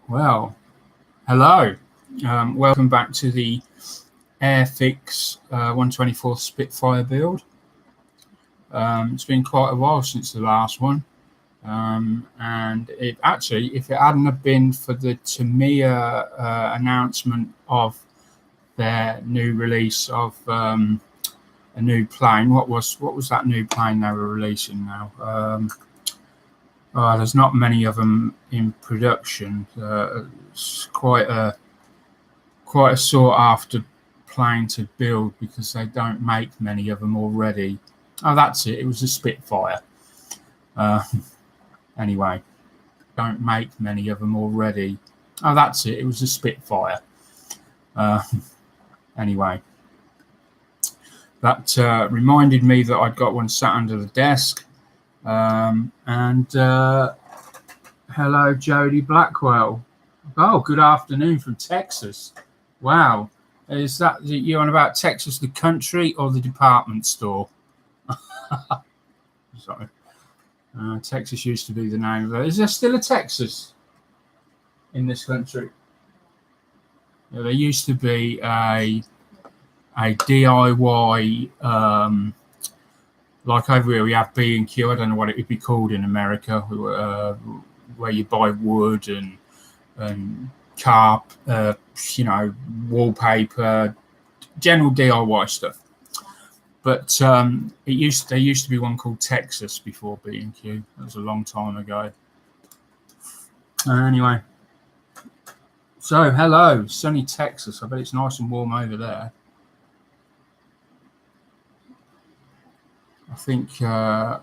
Well, hello. Welcome back to the Airfix 124 Spitfire build. It's been quite a while since the last one. And if it hadn't have been for the Tamiya announcement of their new release of a new plane, what was that new plane they were releasing now? There's not many of them in production. It's quite a sought after plane to build because they don't make many of them already. Oh, that's it. It was a Spitfire. Anyway, don't make many of them already. Oh, that's it. It was a Spitfire. Anyway, that reminded me that I'd got one sat under the desk. Hello, Jody Blackwell. Oh, good afternoon from Texas. Wow. Is that you on about Texas, the country or the department store? Sorry. Texas used to be the name of it. Is there still a Texas in this country? Yeah, there used to be a DIY, like over here we have B&Q. I don't know what it would be called in America, where you buy wood and carp, wallpaper, general DIY stuff. But there used to be one called Texas before B&Q. That was a long time ago. Anyway, so hello, sunny Texas. I bet it's nice and warm over there. I think forget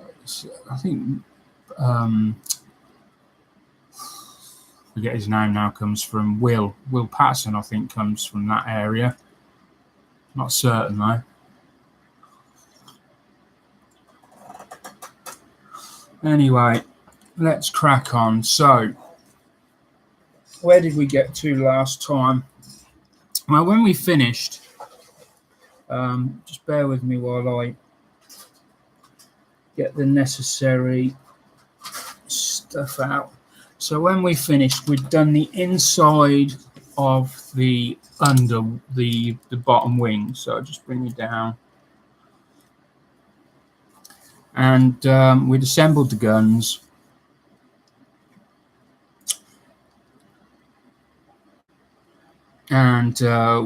his name now, comes from Will Patterson, I think, comes from that area. Not certain though. Anyway, let's crack on. So, where did we get to last time? Well, when we finished, just bear with me while I get the necessary stuff out. So when we finished, we'd done the inside of the bottom wing. So I'll just bring you down. And we'd assembled the guns. And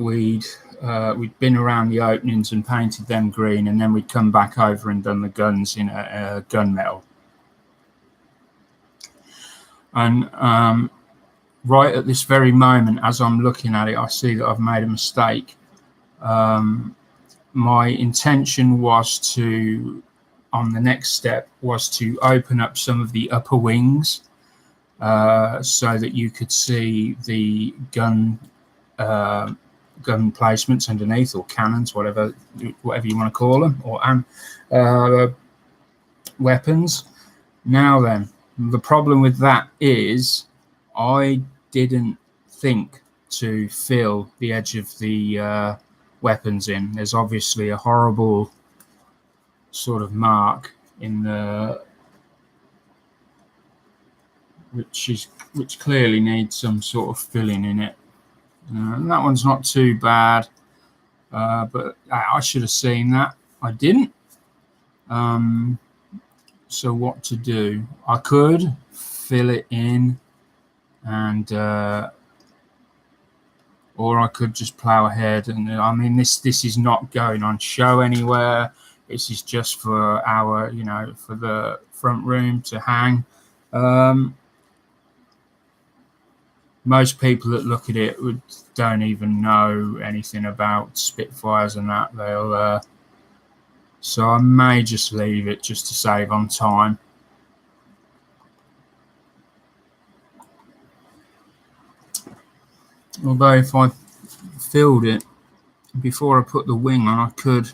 we'd been around the openings and painted them green, and then we'd come back over and done the guns in a gunmetal. And right at this very moment, as I'm looking at it, I see that I've made a mistake. My intention was to, on the next step, was to open up some of the upper wings so that you could see the gun placements underneath, or cannons, whatever you want to call them, or weapons. Now then, the problem with that is I didn't think to fill the edge of the weapons in. There's obviously a horrible sort of mark in the which clearly needs some sort of filling in it. And that one's not too bad, but I should have seen that. I didn't. So what to do? I could fill it in, and or I could just plow ahead. And I mean, this is not going on show anywhere. This is just for our, for the front room to hang. Most people that look at it don't even know anything about Spitfires and that. They'll so I may just leave it just to save on time. Although if I filled it before I put the wing on, I could.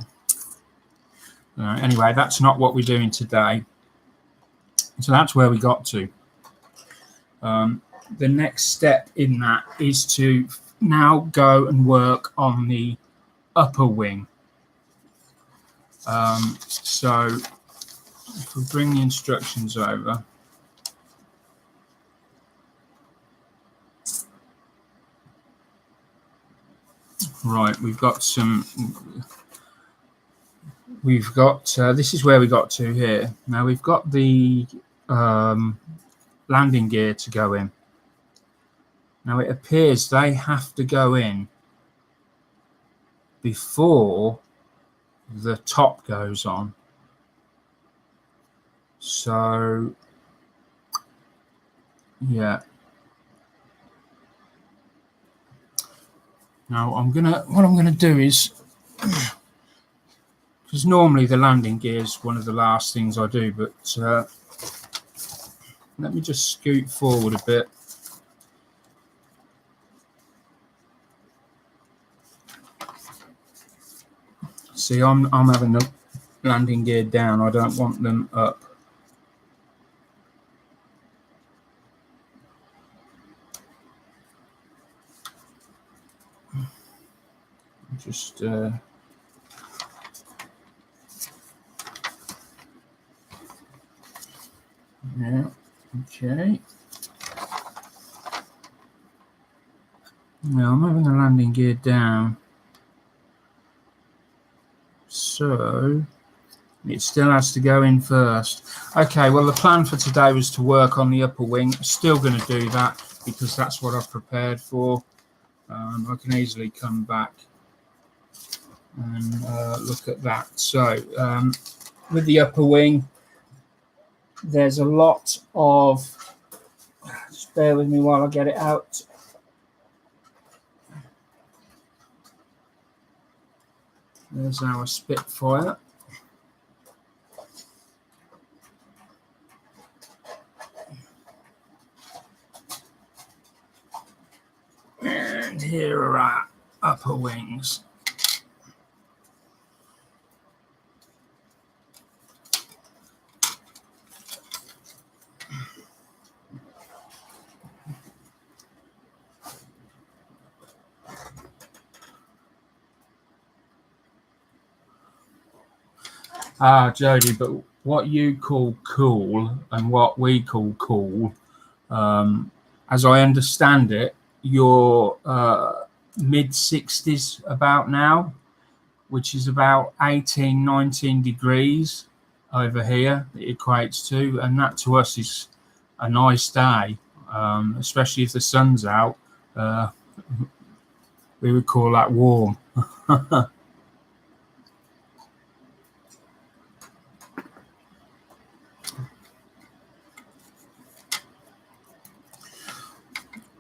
Anyway, that's not what we're doing today. So that's where we got to. The next step in that is to now go and work on the upper wing. So if we bring the instructions over. Right, we've got this is where we got to here. Now we've got the landing gear to go in. Now it appears they have to go in before the top goes on. So yeah. Now what I'm gonna do is, because normally the landing gear is one of the last things I do, but let me just scoot forward a bit. See, I'm having the landing gear down. I don't want them up. Just yeah, okay. Now I'm having the landing gear down, so it still has to go in first. Okay, well the plan for today was to work on the upper wing. Still going to do that because that's what I've prepared for. I can easily come back and look at that. So with the upper wing, there's a lot of, just bear with me while I get it out. There's our Spitfire. And here are our upper wings. Ah, Jody, but what you call cool and what we call cool, as I understand it, you're mid-60s about now, which is about 18, 19 degrees over here it equates to, and that to us is a nice day, especially if the sun's out. We would call that warm.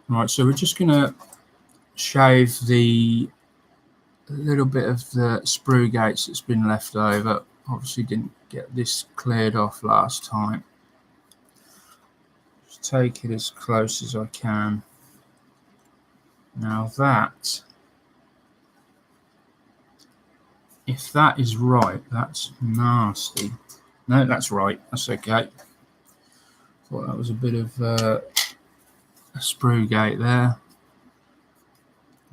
Right, so we're just going to shave the little bit of the sprue gates that's been left over. Obviously didn't get this cleared off last time. Just take it as close as I can. Now that, if that is right, that's nasty. No, that's right, that's okay. Thought that was a bit of a sprue gate there.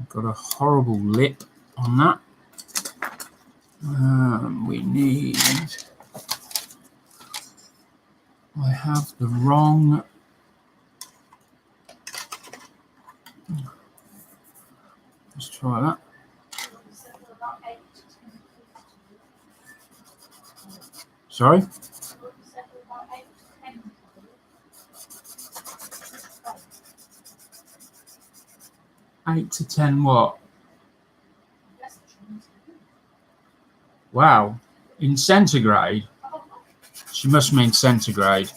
I've got a horrible lip on that. We need, I have the wrong, let's try that. Sorry? 8 to 10 what? Wow, in centigrade? She must mean centigrade,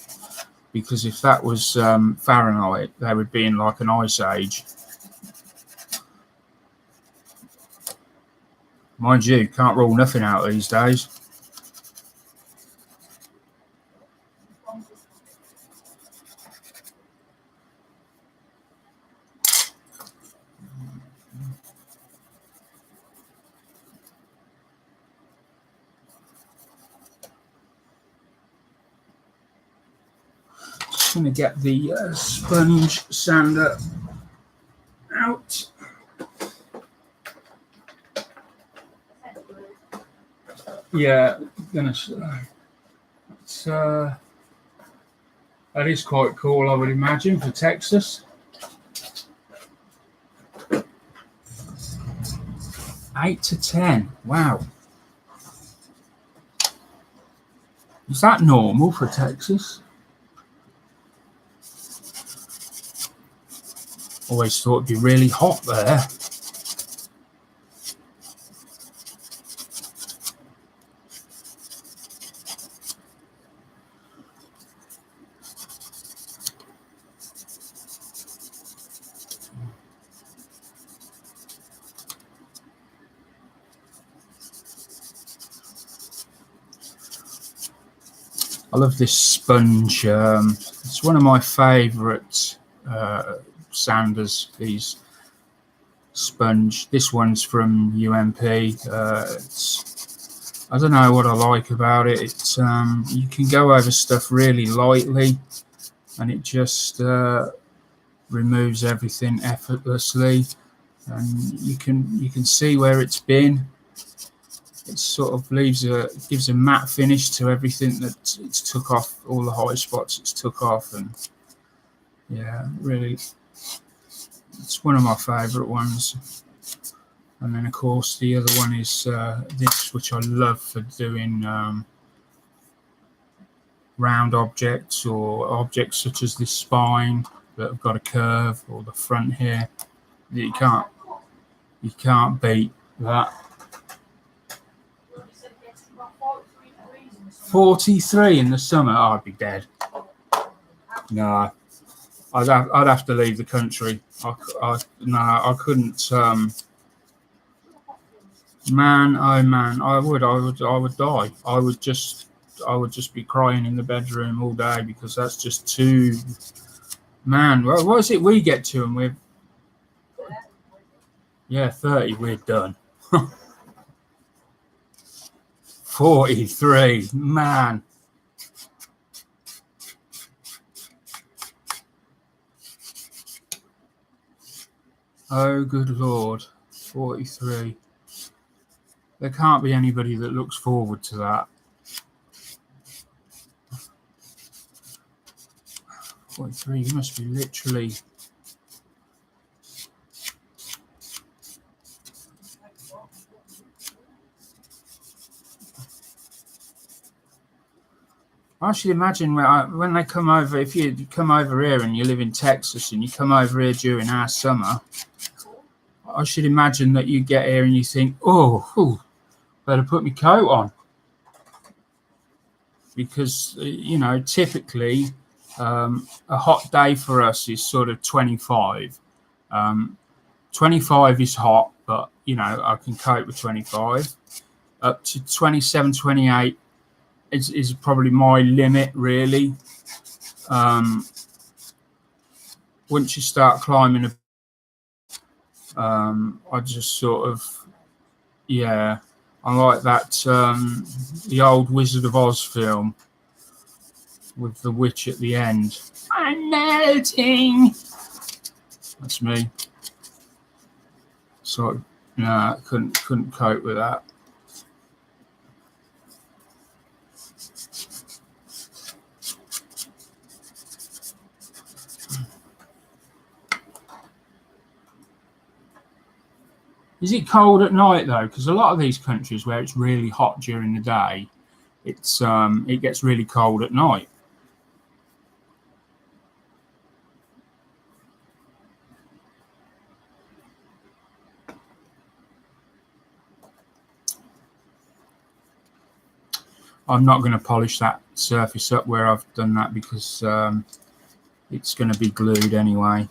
because if that was Fahrenheit, they would be in like an ice age. Mind you, can't rule nothing out these days. Just going to get the sponge sander out. Yeah, it's that is quite cool, I would imagine, for Texas. 8 to 10. Wow. Is that normal for Texas? Always thought it'd be really hot there. I love this sponge. It's one of my favourite sanders, these sponge. This one's from UMP. I don't know what I like about it. It's you can go over stuff really lightly, and it just removes everything effortlessly, and you can see where it's been. It sort of gives a matte finish to everything that it's took off, all the high spots it's took off, and yeah, really, it's one of my favourite ones. And then of course the other one is this, which I love for doing round objects or objects such as this spine that have got a curve, or the front here. You can't beat that. 43 in the summer, I'd be dead. No, I'd have to leave the country. I couldn't. Man, oh man, I would die. I would just be crying in the bedroom all day, because that's just too. Man, what is it we get to, and we're 30, we're done. 43, man. Oh, good Lord. 43. There can't be anybody that looks forward to that. 43, you must be literally. I should imagine when they come over, if you come over here and you live in Texas and you come over here during our summer, I should imagine that you get here and you think, oh, better put my coat on. Because, typically a hot day for us is sort of 25. 25 is hot, but, I can cope with 25. Up to 27, 28. Is probably my limit, really. Once you start climbing, I just sort of, I like that the old Wizard of Oz film with the witch at the end. I'm melting. That's me. So, I couldn't cope with that. Is it cold at night though? Because a lot of these countries where it's really hot during the day, it gets really cold at night. I'm not going to polish that surface up where I've done that, because it's going to be glued anyway.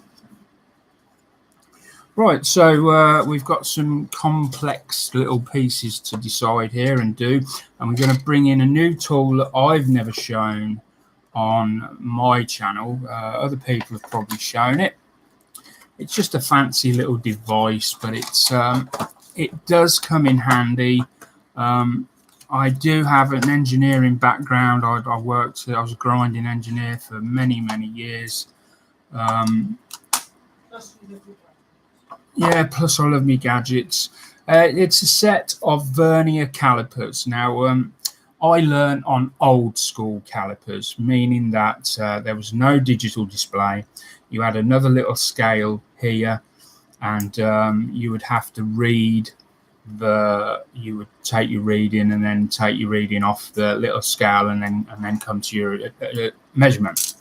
Right, so we've got some complex little pieces to decide here and do, and we're going to bring in a new tool that I've never shown on my channel. Other people have probably shown it. It's just a fancy little device, but it does come in handy. I do have an engineering background. I was a grinding engineer for many years. Yeah, plus I love me gadgets. It's a set of vernier calipers. Now, I learned on old school calipers, meaning that there was no digital display. You had another little scale here, and you would have to read you would take your reading and then take your reading off the little scale and then come to your measurement.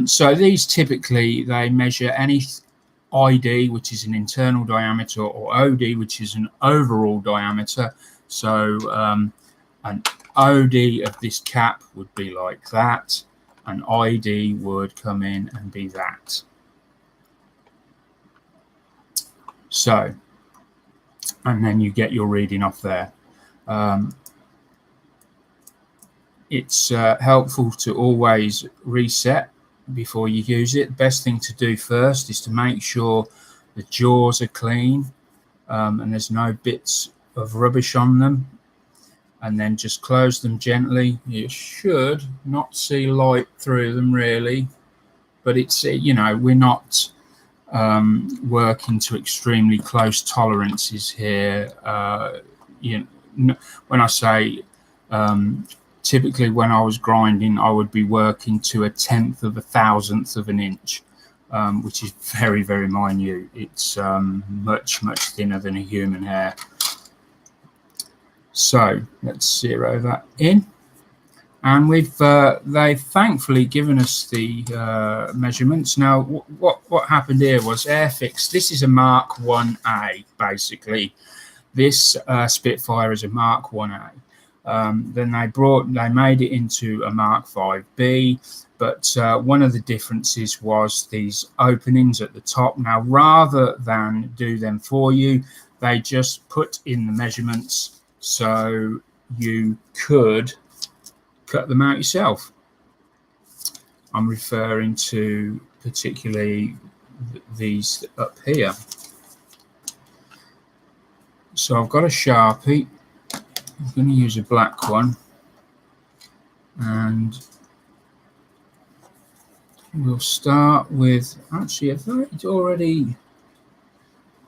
So these typically, they measure any ID, which is an internal diameter, or OD, which is an overall diameter. So an OD of this cap would be like that, and ID would come in and be that. So, and then you get your reading off there. It's helpful to always reset before you use it. The best thing to do first is to make sure the jaws are clean and there's no bits of rubbish on them, and then just close them gently. You should not see light through them really, but it's, you know, we're not working to extremely close tolerances here. You know, when I say typically when I was grinding, I would be working to 1/10 of a 1,000th of an inch, which is very, very minute. It's much, much thinner than a human hair. So let's zero that in. And they've thankfully given us the measurements. Now, what happened here was Airfix. This is a Mark 1A, basically. This Spitfire is a Mark 1A. Then they made it into a Mark 5B, but one of the differences was these openings at the top. Now, rather than do them for you, they just put in the measurements so you could cut them out yourself. I'm referring to particularly these up here. So I've got a Sharpie. I'm going to use a black one, and we'll start with, actually, have they already,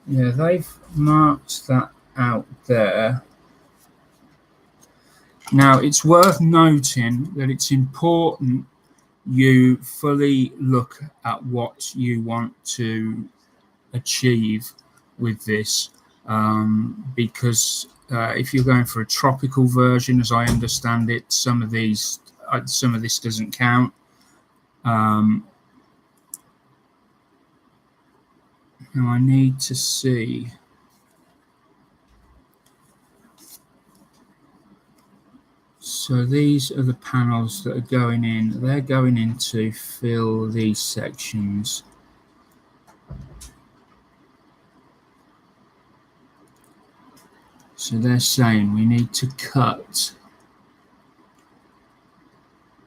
yeah, they've marked that out there. Now, it's worth noting that it's important you fully look at what you want to achieve with this, because if you're going for a tropical version, as I understand it, some of this doesn't count. Now I need to see. So these are the panels that are going in. They're going in to fill these sections. So they're saying we need to cut.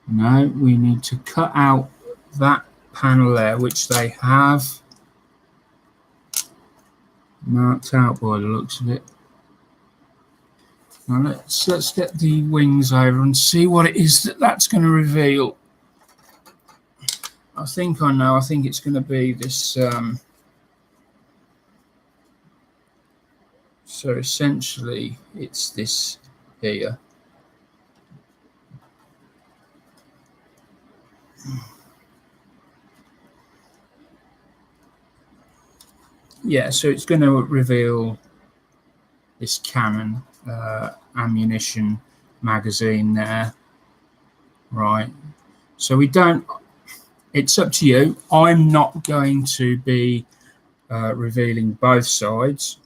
No, we need to cut out that panel there, which they have marked out by the looks of it. Now let's get the wings over and see what it is that's going to reveal. I think I know. I think it's going to be this. So essentially, it's this here. Yeah, so it's going to reveal this Canon ammunition magazine there, right? So we don't, it's up to you. I'm not going to be revealing both sides.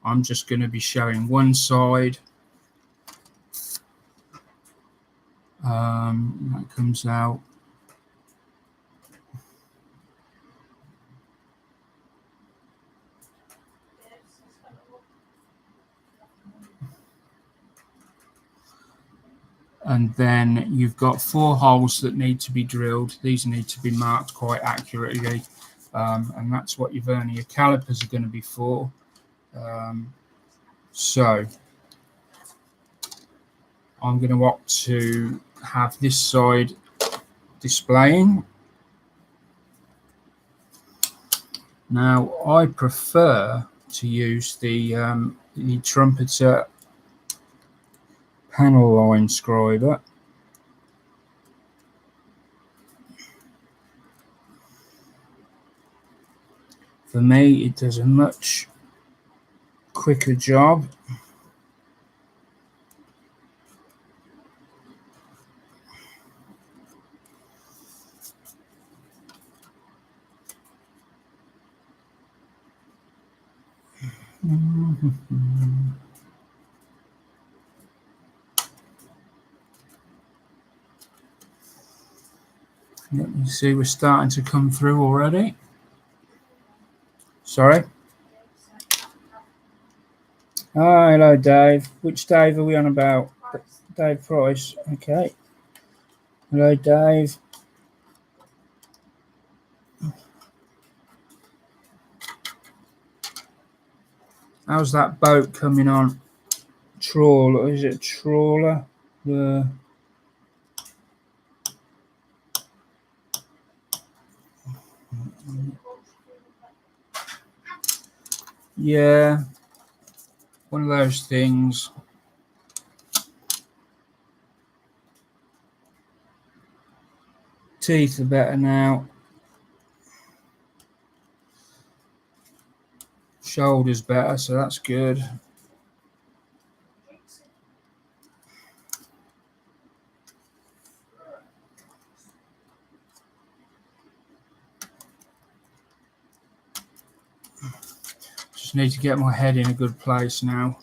I'm just going to be showing one side. That comes out. And then you've got 4 holes that need to be drilled. These need to be marked quite accurately, and that's what your vernier calipers are going to be for. So I'm going to opt to have this side displaying. Now I prefer to use the trumpeter panel line scriber. For me, it does a much quicker job. You see we're starting to come through already. Sorry. Oh, hello, Dave. Which Dave are we on about? Dave Price. Okay. Hello, Dave. How's that boat coming on? Trawler? Is it a trawler? Yeah. One of those things. Teeth are better now. Shoulder's better, so that's good. Just need to get my head in a good place now.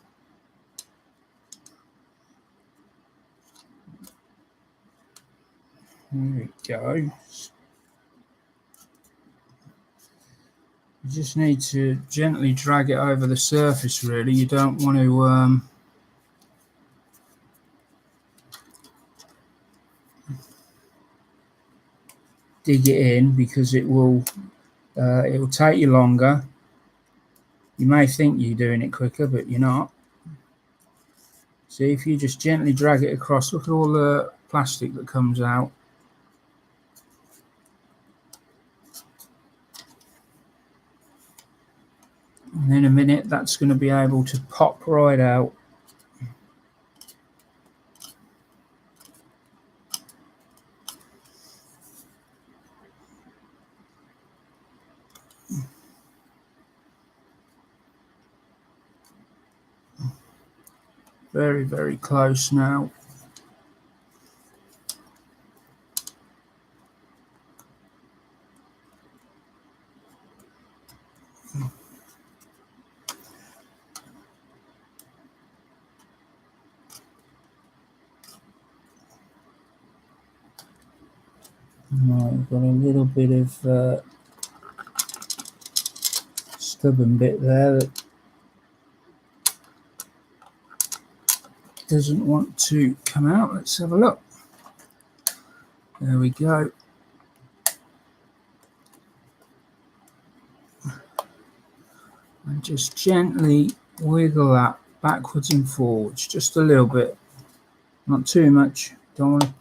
There we go. You just need to gently drag it over the surface, really. You don't want to dig it in, because it will take you longer. You may think you're doing it quicker, but you're not. See, if you just gently drag it across, look at all the plastic that comes out. And in a minute, that's going to be able to pop right out. Very, very close now. I've got a little bit of stubborn bit there that doesn't want to come out. Let's have a look. There we go. And just gently wiggle that backwards and forwards, just a little bit, not too much. Don't want to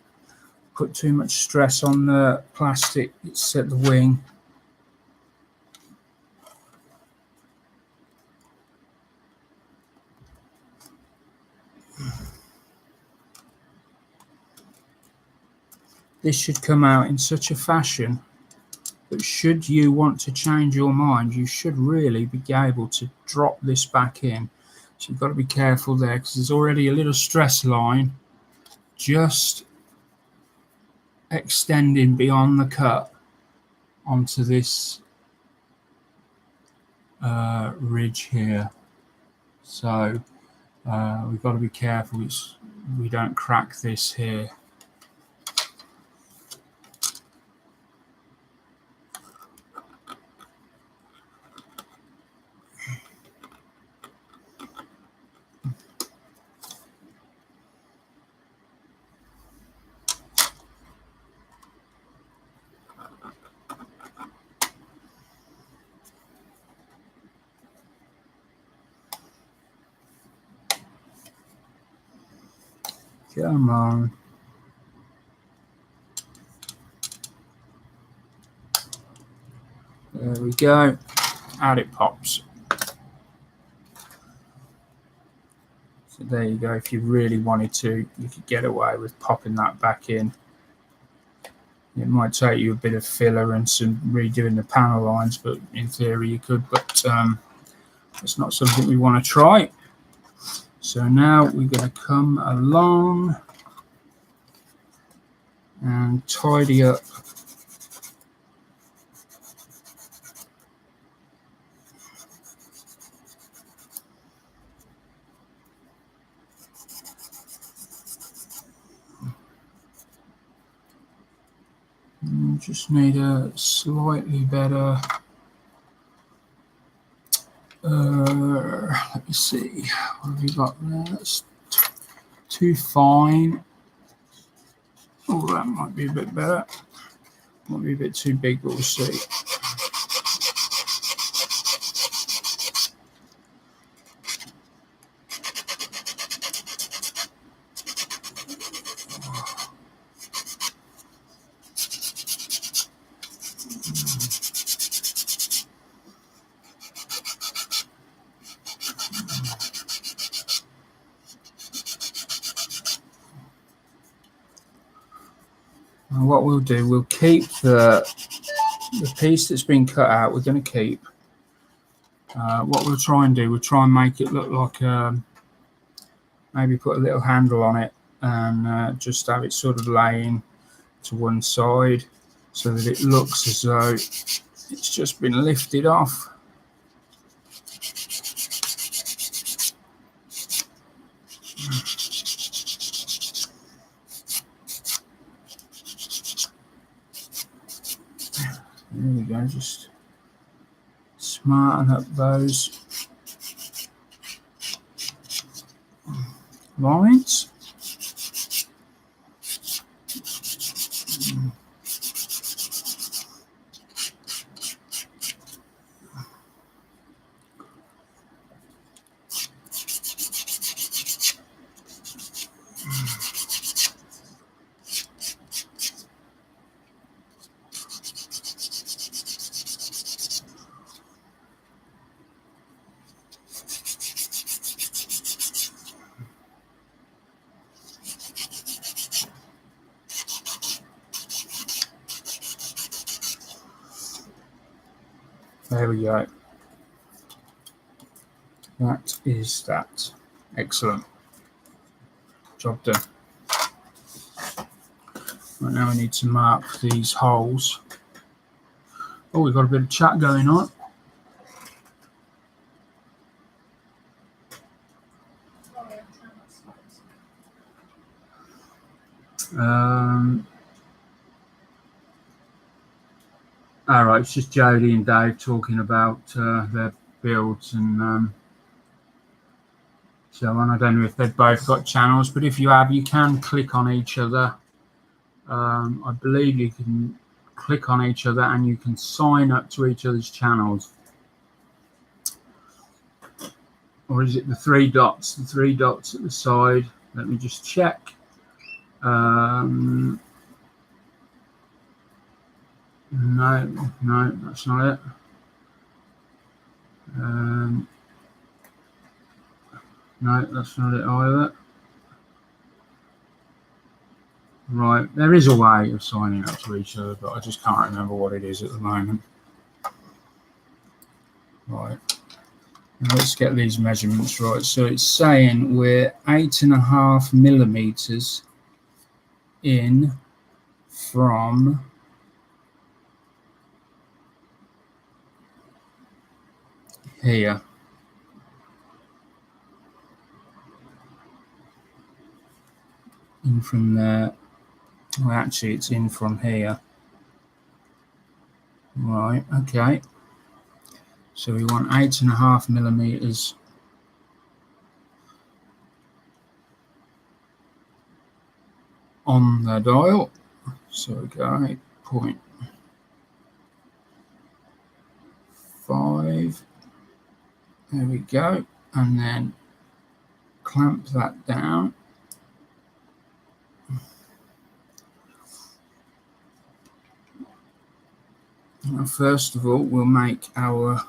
put too much stress on the plastic. It's at the wing. This should come out in such a fashion that should you want to change your mind, you should really be able to drop this back in. So you've got to be careful there, because there's already a little stress line just extending beyond the cut onto this ridge here. So we've got to be careful we don't crack this here. Come on. There we go. Out it pops. So there you go. If you really wanted to, you could get away with popping that back in. It might take you a bit of filler and some redoing the panel lines, but in theory you could. But It's not something we want to try. So now we're going to come along and tidy up just need a slightly better let me see, what have we got there? It's too fine. Oh, that might be a bit better. Might be a bit too big, but we'll see. And what we'll do, we'll keep the piece that's been cut out, we're going to keep. What we'll try and do, we'll try and make it look like, maybe put a little handle on it and just have it sort of laying to one side so that it looks as though it's just been lifted off. There we go, just smarten up those lines. There we go. That is that. Excellent. Job done. Right, now we need to mark these holes. Oh, we've got a bit of chat going on. All right, it's just Jodie and Dave talking about their builds and so on. I don't know if they've both got channels, but if you have, you can click on each other. I believe you can click on each other and you can sign up to each other's channels. Or is it the three dots? The three dots at the side. Let me just check. No, that's not it. No, that's not it either. Right, there is a way of signing up to each other, but I just can't remember what it is at the moment. Right, now let's get these measurements right. So it's saying we're 8.5 millimeters in from here. In from there. Well, actually, it's in from here. Right, okay. So we want 8.5 millimeters on the dial. So we go 8.5. There we go. And then clamp that down. Now, first of all, we'll make our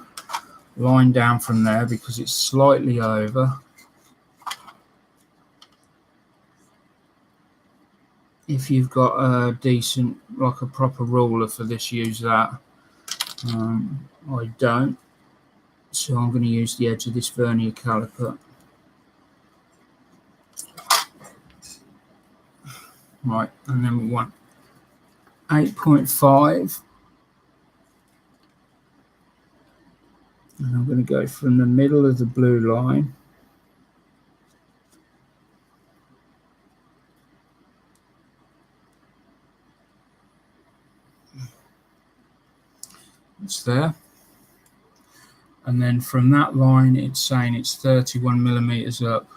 line down from there because it's slightly over. If you've got a decent, like a proper ruler for this, use that. I don't. So I'm going to use the edge of this vernier caliper. Right, and then we want 8.5. And I'm going to go from the middle of the blue line it's there, and then from that line it's saying it's 31 millimeters up,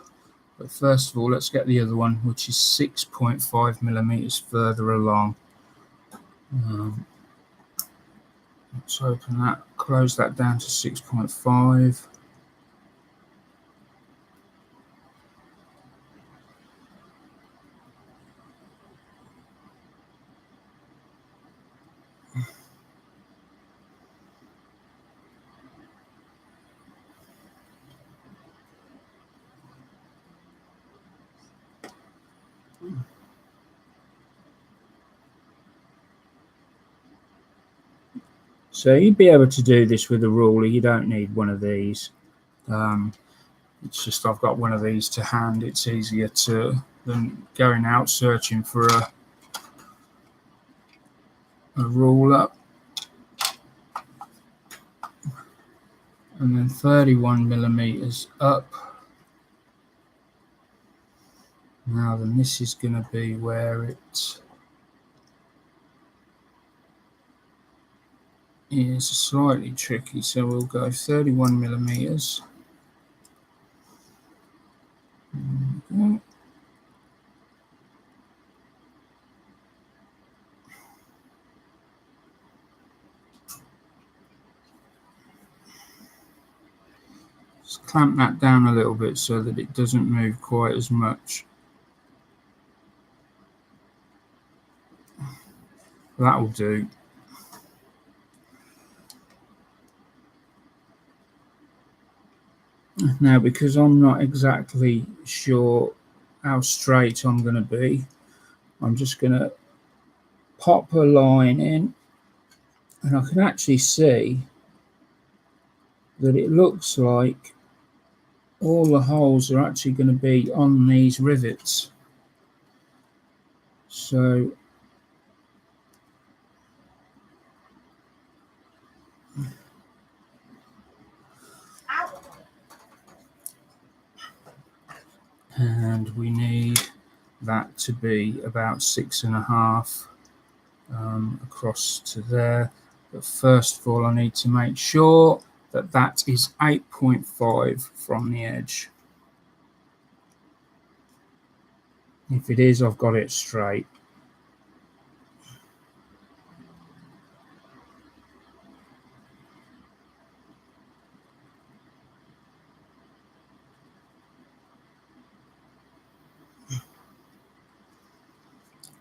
but first of all let's get the other one, which is 6.5 millimeters further along. Let's open that, close that down to 6.5. So you'd be able to do this with a ruler. You don't need one of these. It's just I've got one of these to hand. It's easier than going out searching for a ruler. And then 31 millimeters up. Now then, this is going to be where it is slightly tricky. So we'll go 31 millimeters. Okay. Just clamp that down a little bit so that it doesn't move quite as much. That'll do. Now, because I'm not exactly sure how straight I'm going to be, I'm just going to pop a line in, and I can actually see that it looks like all the holes are actually going to be on these rivets. So and we need that to be about 6.5 across to there. But first of all, I need to make sure that that is 8.5 from the edge. If it is, I've got it straight.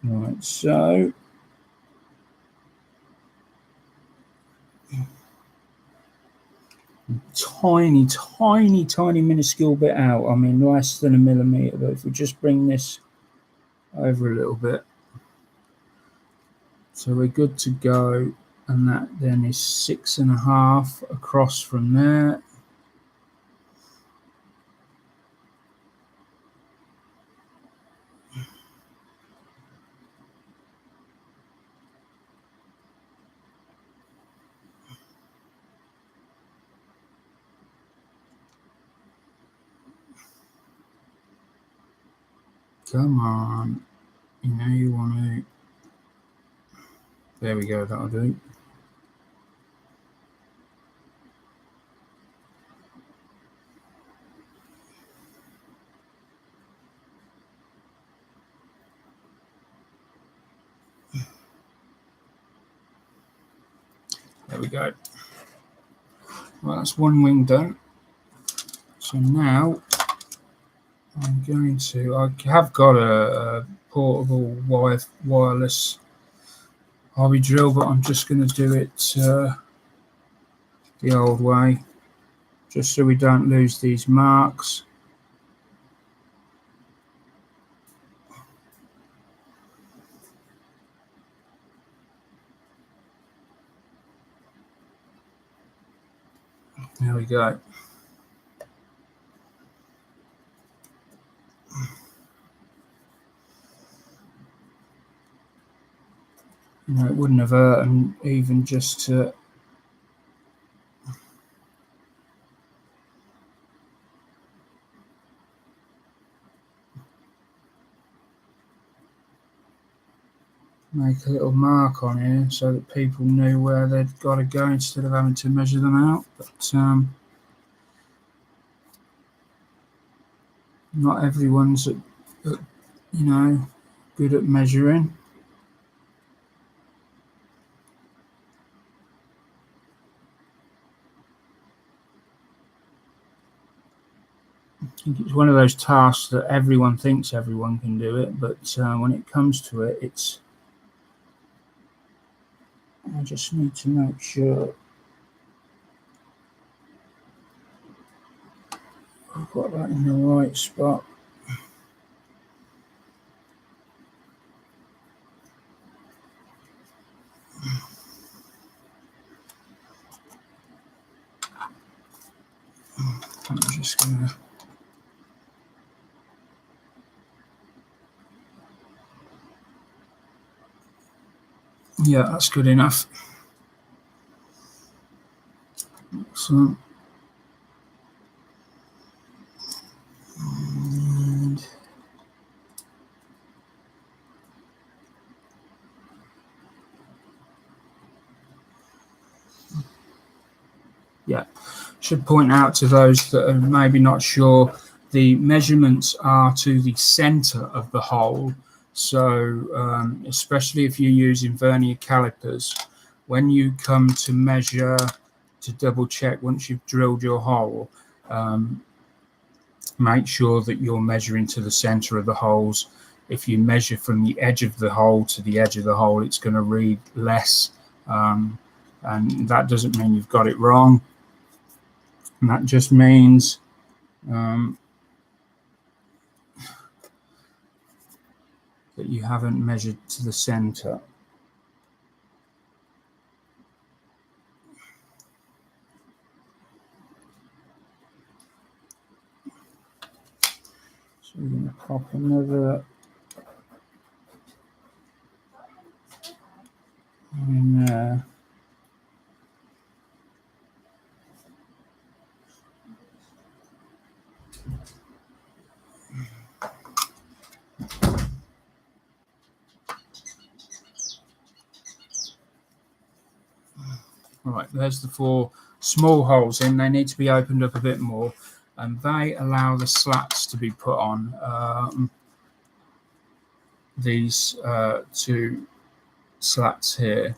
Right, so tiny minuscule bit out. I mean, less than a millimeter. But if we just bring this over a little bit, so we're good to go. And that then is 6.5 across from there. Come on, you know you want to. There we go, that'll do. There we go. Well, that's one wing done. So now I'm going to, I have got a portable wireless hobby drill, but I'm just going to do it the old way, just so we don't lose these marks. There we go. You know, it wouldn't have hurt, and even just to make a little mark on here so that people knew where they'd got to go instead of having to measure them out. But not everyone's, good at measuring. I think it's one of those tasks that everyone thinks everyone can do it, but when it comes to it, I just need to make sure I've got that in the right spot. I'm just going to... Yeah, that's good enough. Excellent. And yeah, should point out to those that are maybe not sure, the measurements are to the center of the hole. So especially if you're using vernier calipers, when you come to measure to double check once you've drilled your hole, make sure that you're measuring to the center of the holes. If you measure from the edge of the hole to the edge of the hole, it's going to read less, and that doesn't mean you've got it wrong. And that just means that you haven't measured to the center. So we're going to pop another in there. Right, there's the 4 small holes in. They need to be opened up a bit more, and they allow the slats to be put on. These 2 slats here,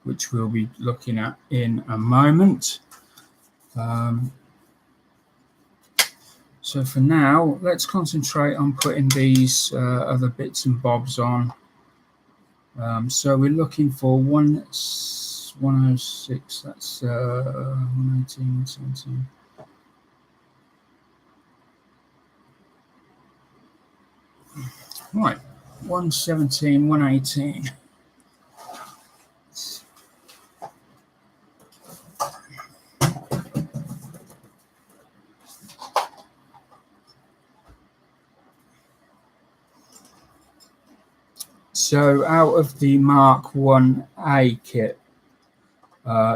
which we'll be looking at in a moment. So for now, let's concentrate on putting these other bits and bobs on. So we're looking for 106, that's 118, 17. Right, 117, 118. So out of the Mark 1A kit,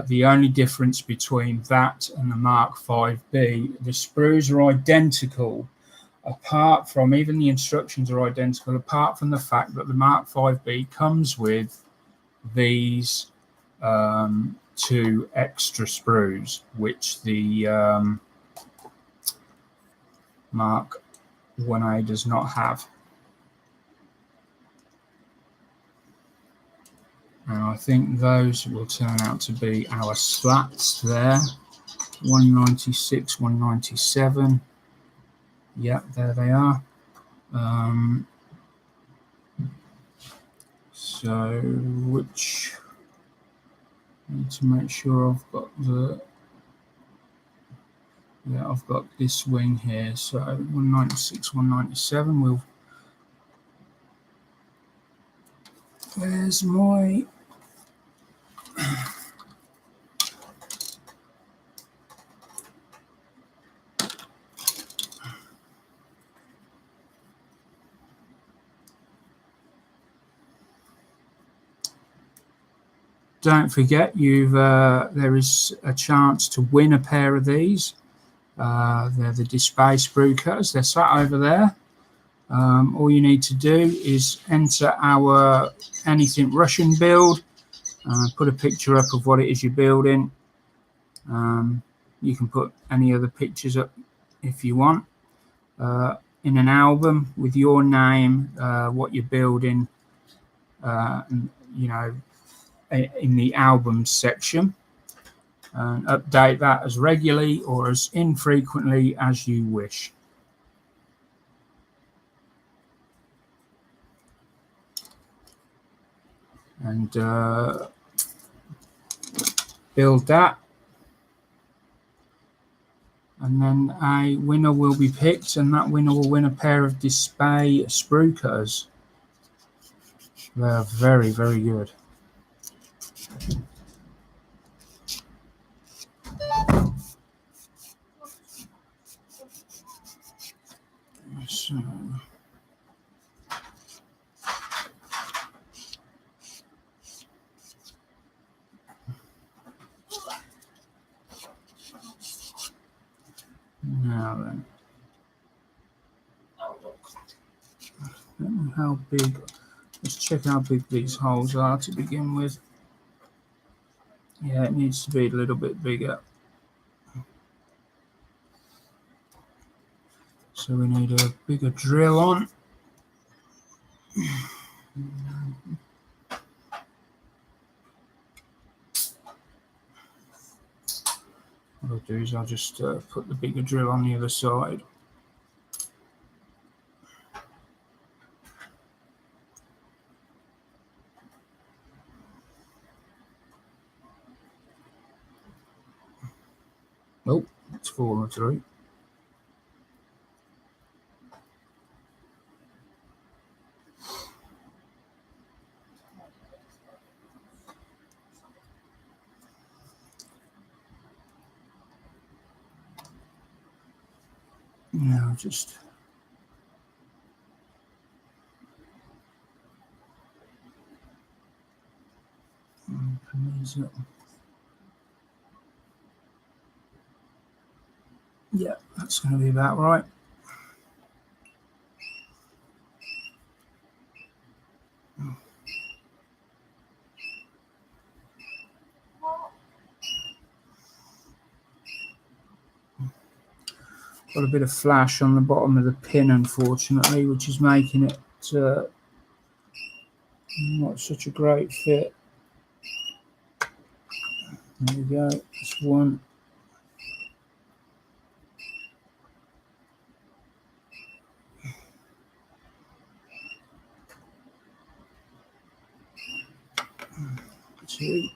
the only difference between that and the Mark 5B, the sprues are identical, apart from, even the instructions are identical, apart from the fact that the Mark 5B comes with these 2 extra sprues, which the Mark 1A does not have. And I think those will turn out to be our slats there. 196, 197. Yep, there they are. So which, I need to make sure I've got the, yeah, I've got this wing here. So 196, 197. We'll, there's my don't forget there is a chance to win a pair of these. They're the display sprue cutters. They're sat over there. All you need to do is enter our anything Russian build. Put a picture up of what it is you're building. You can put any other pictures up if you want. In an album with your name, what you're building, and, in the albums section, and update that as regularly or as infrequently as you wish. And build that, and then a winner will be picked, and that winner will win a pair of display sprue cutters. They're very, very good. So now then, I don't know how big. Let's check how big these holes are to begin with. Yeah, it needs to be a little bit bigger. So we need a bigger drill on. What I'll do is I'll just put the bigger drill on the other side. Oh, it's fallen through. Now just open these up. Yeah, that's going to be about right. Got a bit of flash on the bottom of the pin, unfortunately, which is making it not such a great fit. There we go, that's one. Two.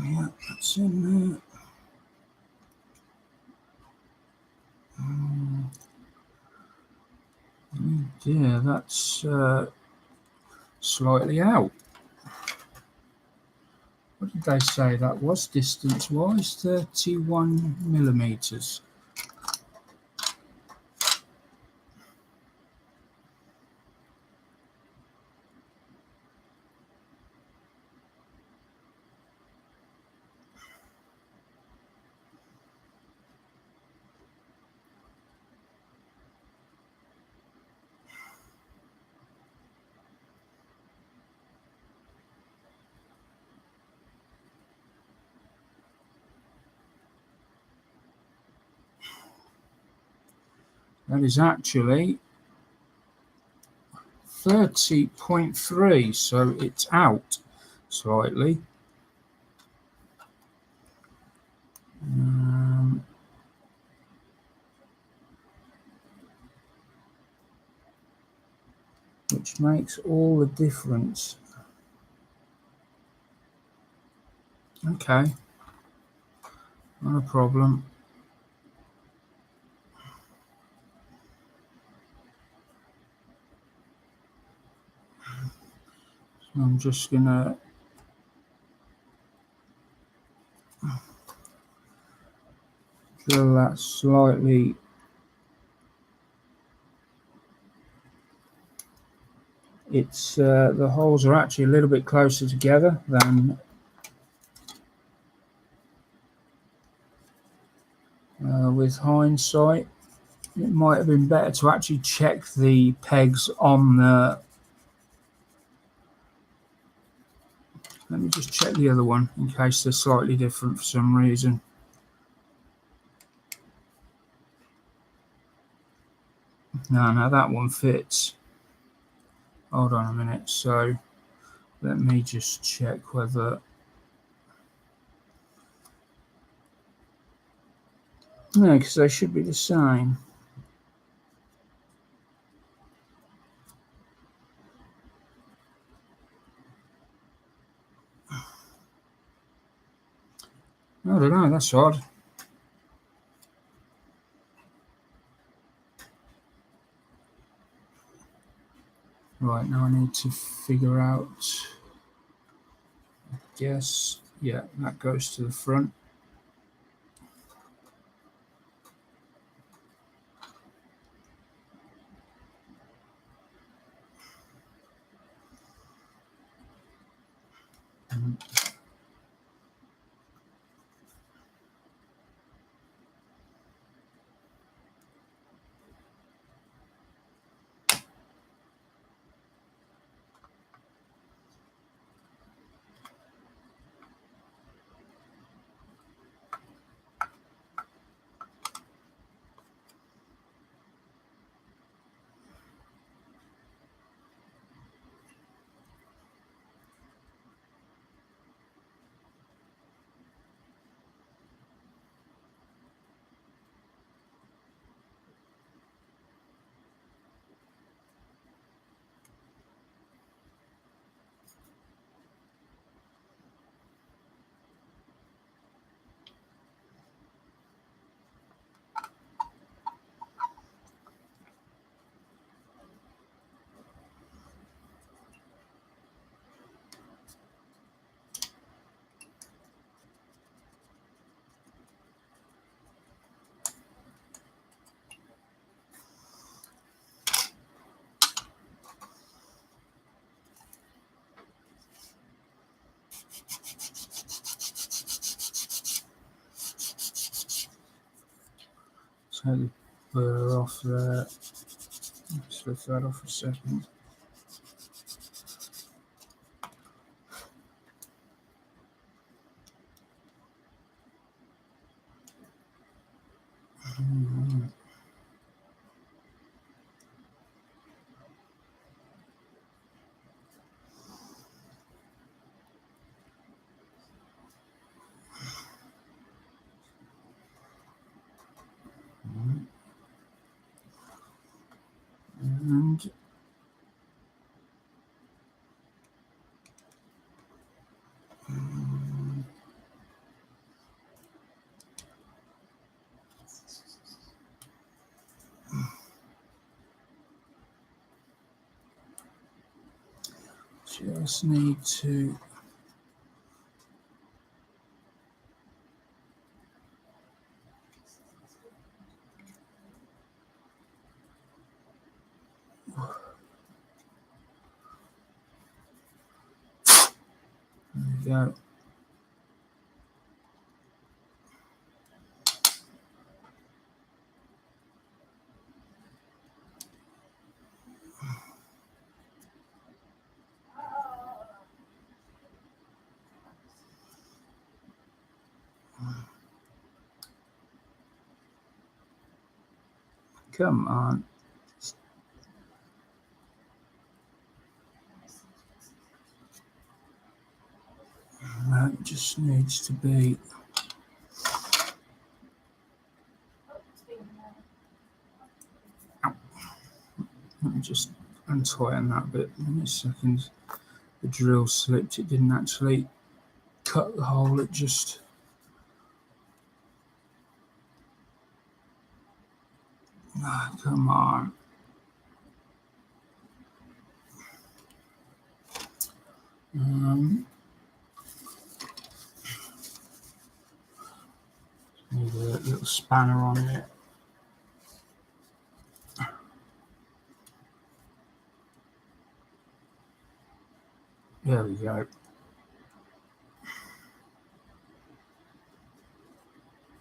Yeah, that's in there. Yeah, that's slightly out. What did they say that was distance-wise? 31 millimeters. That is actually 30.3, so it's out slightly. Which makes all the difference. Okay, not a problem. So I'm just gonna drill that slightly. It's the holes are actually a little bit closer together than with hindsight. It might have been better to actually check the pegs on the. Let me just check the other one in case they're slightly different for some reason. No, that one fits. Hold on a minute. So let me just check whether. No, because they should be the same. I don't know, that's odd. Right, now I need to figure out. Yes, yeah, that goes to the front. Take the burr off there. Let's lift that off a second. And just need to. There we go. Come on. That just needs to be. Let me just untighten that bit in a second. The drill slipped. It didn't actually cut the hole. It just. Come on. Move the little spanner on it. There we go.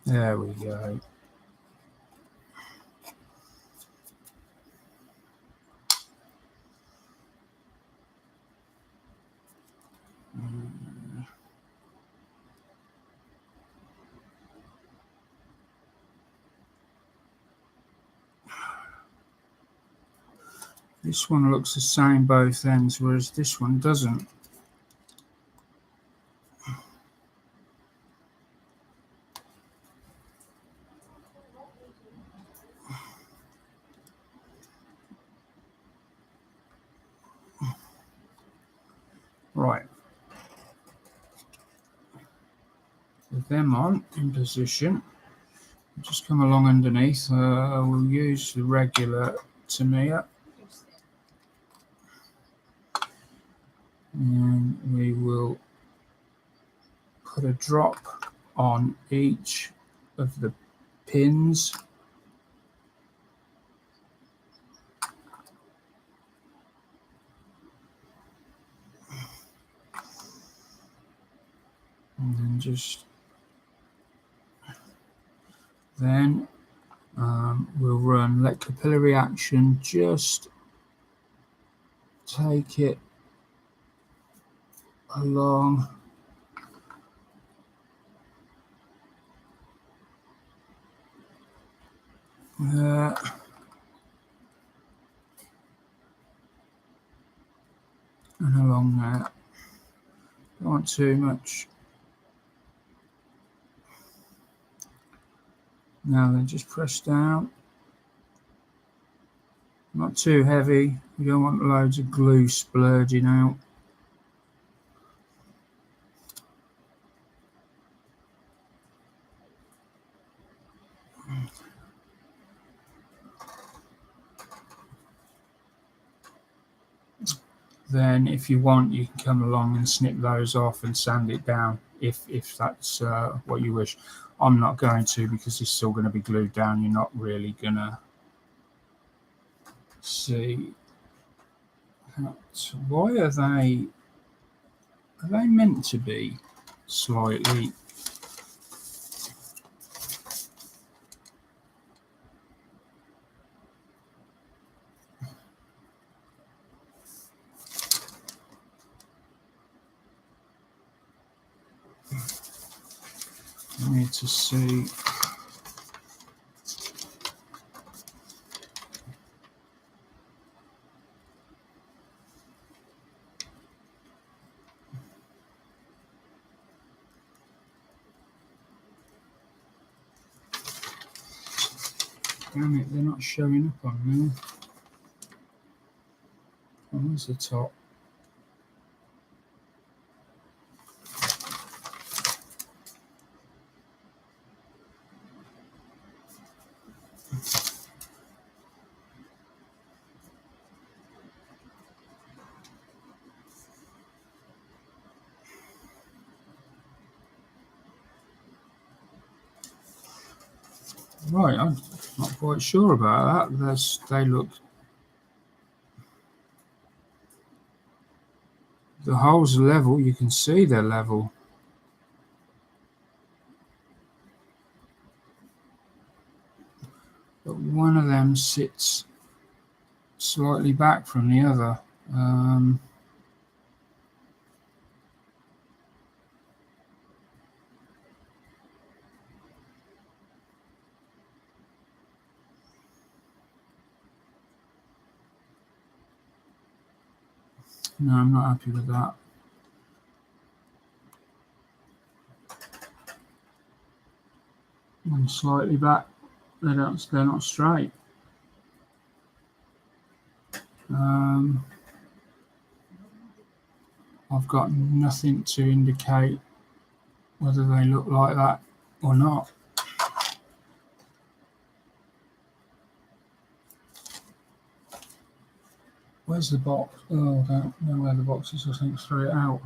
There we go. This one looks the same both ends, whereas this one doesn't. Right. With them on in position, just come along underneath. We'll use the regular Tamiya. And we will put a drop on each of the pins. And then we'll run let capillary action, just take it along there. And along there. Don't want too much. Now then, just press down. Not too heavy. We don't want loads of glue splurging out. Then if you want, you can come along and snip those off and sand it down if that's what you wish. I'm not going to, because it's still going to be glued down. You're not really going to see that. Why are they meant to be slightly? I need to see. Damn it, they're not showing up on there. Oh, there's the top. Right, I'm not quite sure about that. They look. The holes are level. You can see they're level. But one of them sits slightly back from the other. No, I'm not happy with that. One slightly back. They're not straight. I've got nothing to indicate whether they look like that or not. Where's the box? Oh, I don't know where the box is. I think threw it out.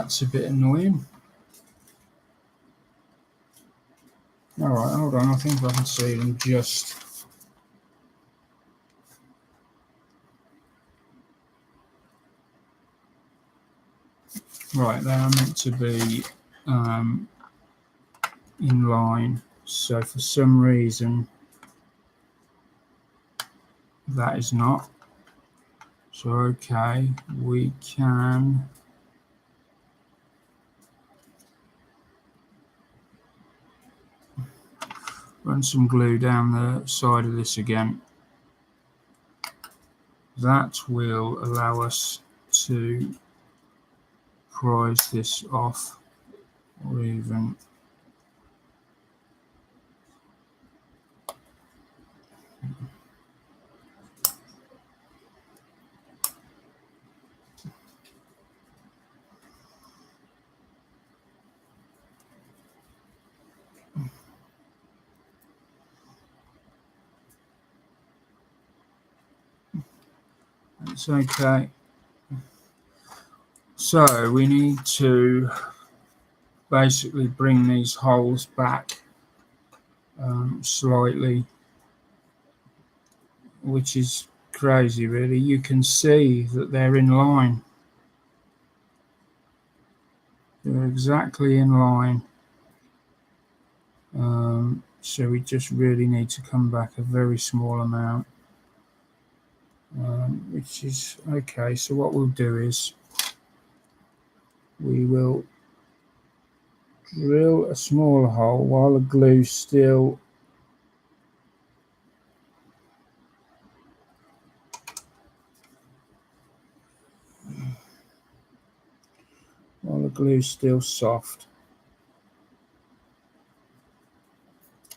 That's a bit annoying. Alright, hold on, I think I can see them just. Right, they are meant to be in line, so for some reason that is not. So okay, we can run some glue down the side of this again. That will allow us to prise this off, or even it's okay. So we need to basically bring these holes back slightly, which is crazy really. You can see that they're in line. They're exactly in line. So we just really need to come back a very small amount, which is okay. So what we'll do is we will drill a small hole while the glue's still soft.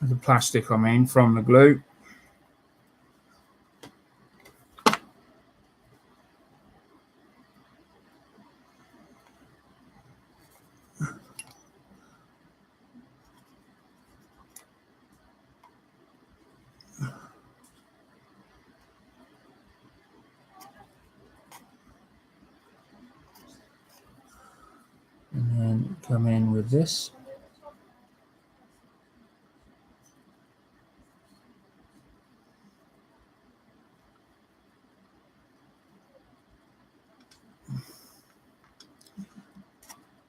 The plastic, I mean, from the glue. And then come in with this.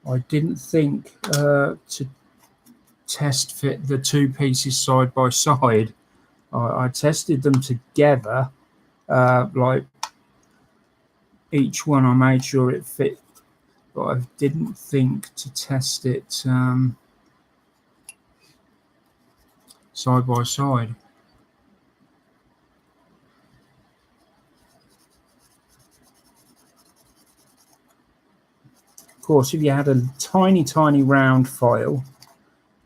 I didn't think to test fit the two pieces side by side. I tested them together, like each one I made sure it fit, but I didn't think to test it side by side. Of course, if you had a tiny round file,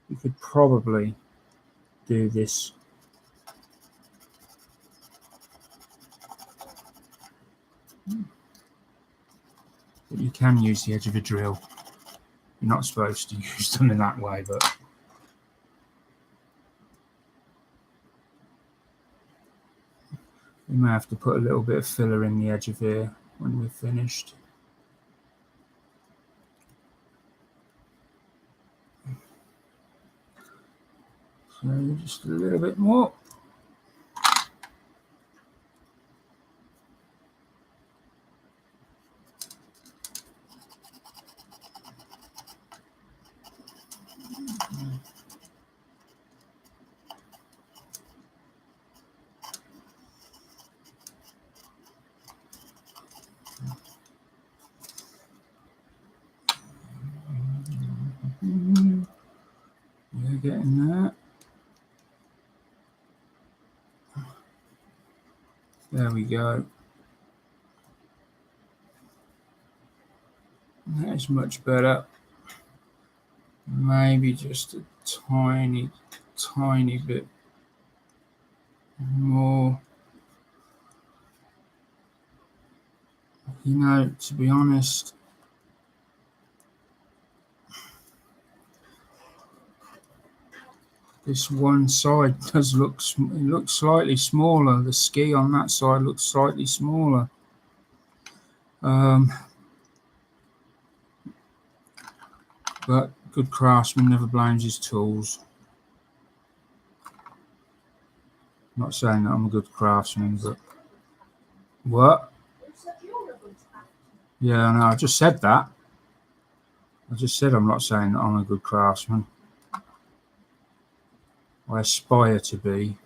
you could probably do this. But you can use the edge of a drill. You're not supposed to use them in that way, but we may have to put a little bit of filler in the edge of here when we're finished. So just a little bit more. You're getting that. There we go. That is much better. Maybe just a tiny bit more. You know, to be honest, this one side does look slightly smaller. The ski on that side looks slightly smaller. But good craftsman never blames his tools. I'm not saying that I'm a good craftsman, but what? Yeah, no, I just said that. I just said I'm not saying that I'm a good craftsman. I aspire to be.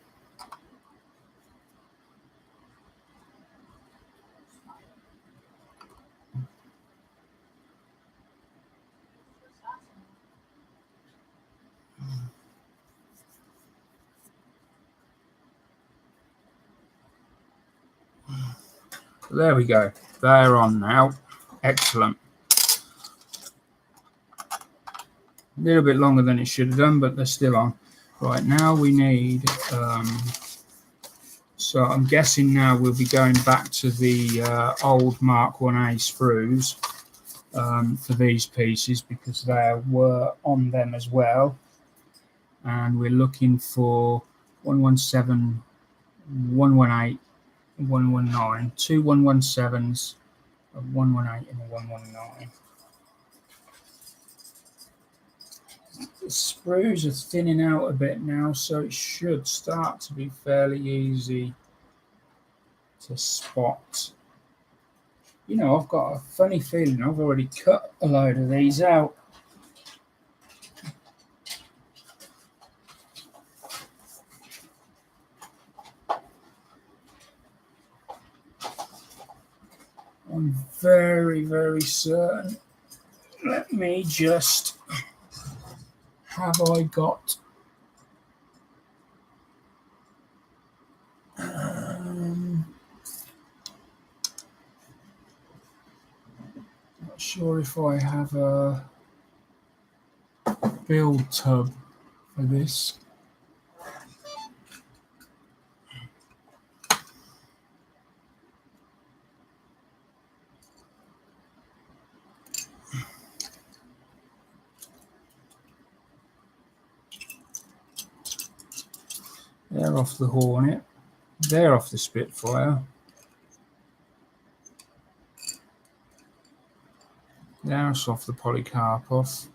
There we go. They're on now. Excellent. A little bit longer than it should have done, but they're still on. Right, now we need... so I'm guessing now we'll be going back to the old Mark 1A sprues for these pieces, because they were on them as well. And we're looking for 117, 118, 119, two 117s, a 118 and a 119. The sprues are thinning out a bit now, so it should start to be fairly easy to spot. You know, I've got a funny feeling I've already cut a load of these out. I'm very, very certain. Let me just... Have I got... not sure if I have a build tub for this. They're off the Hornet. They're off the Spitfire. That's off the Polycarpov.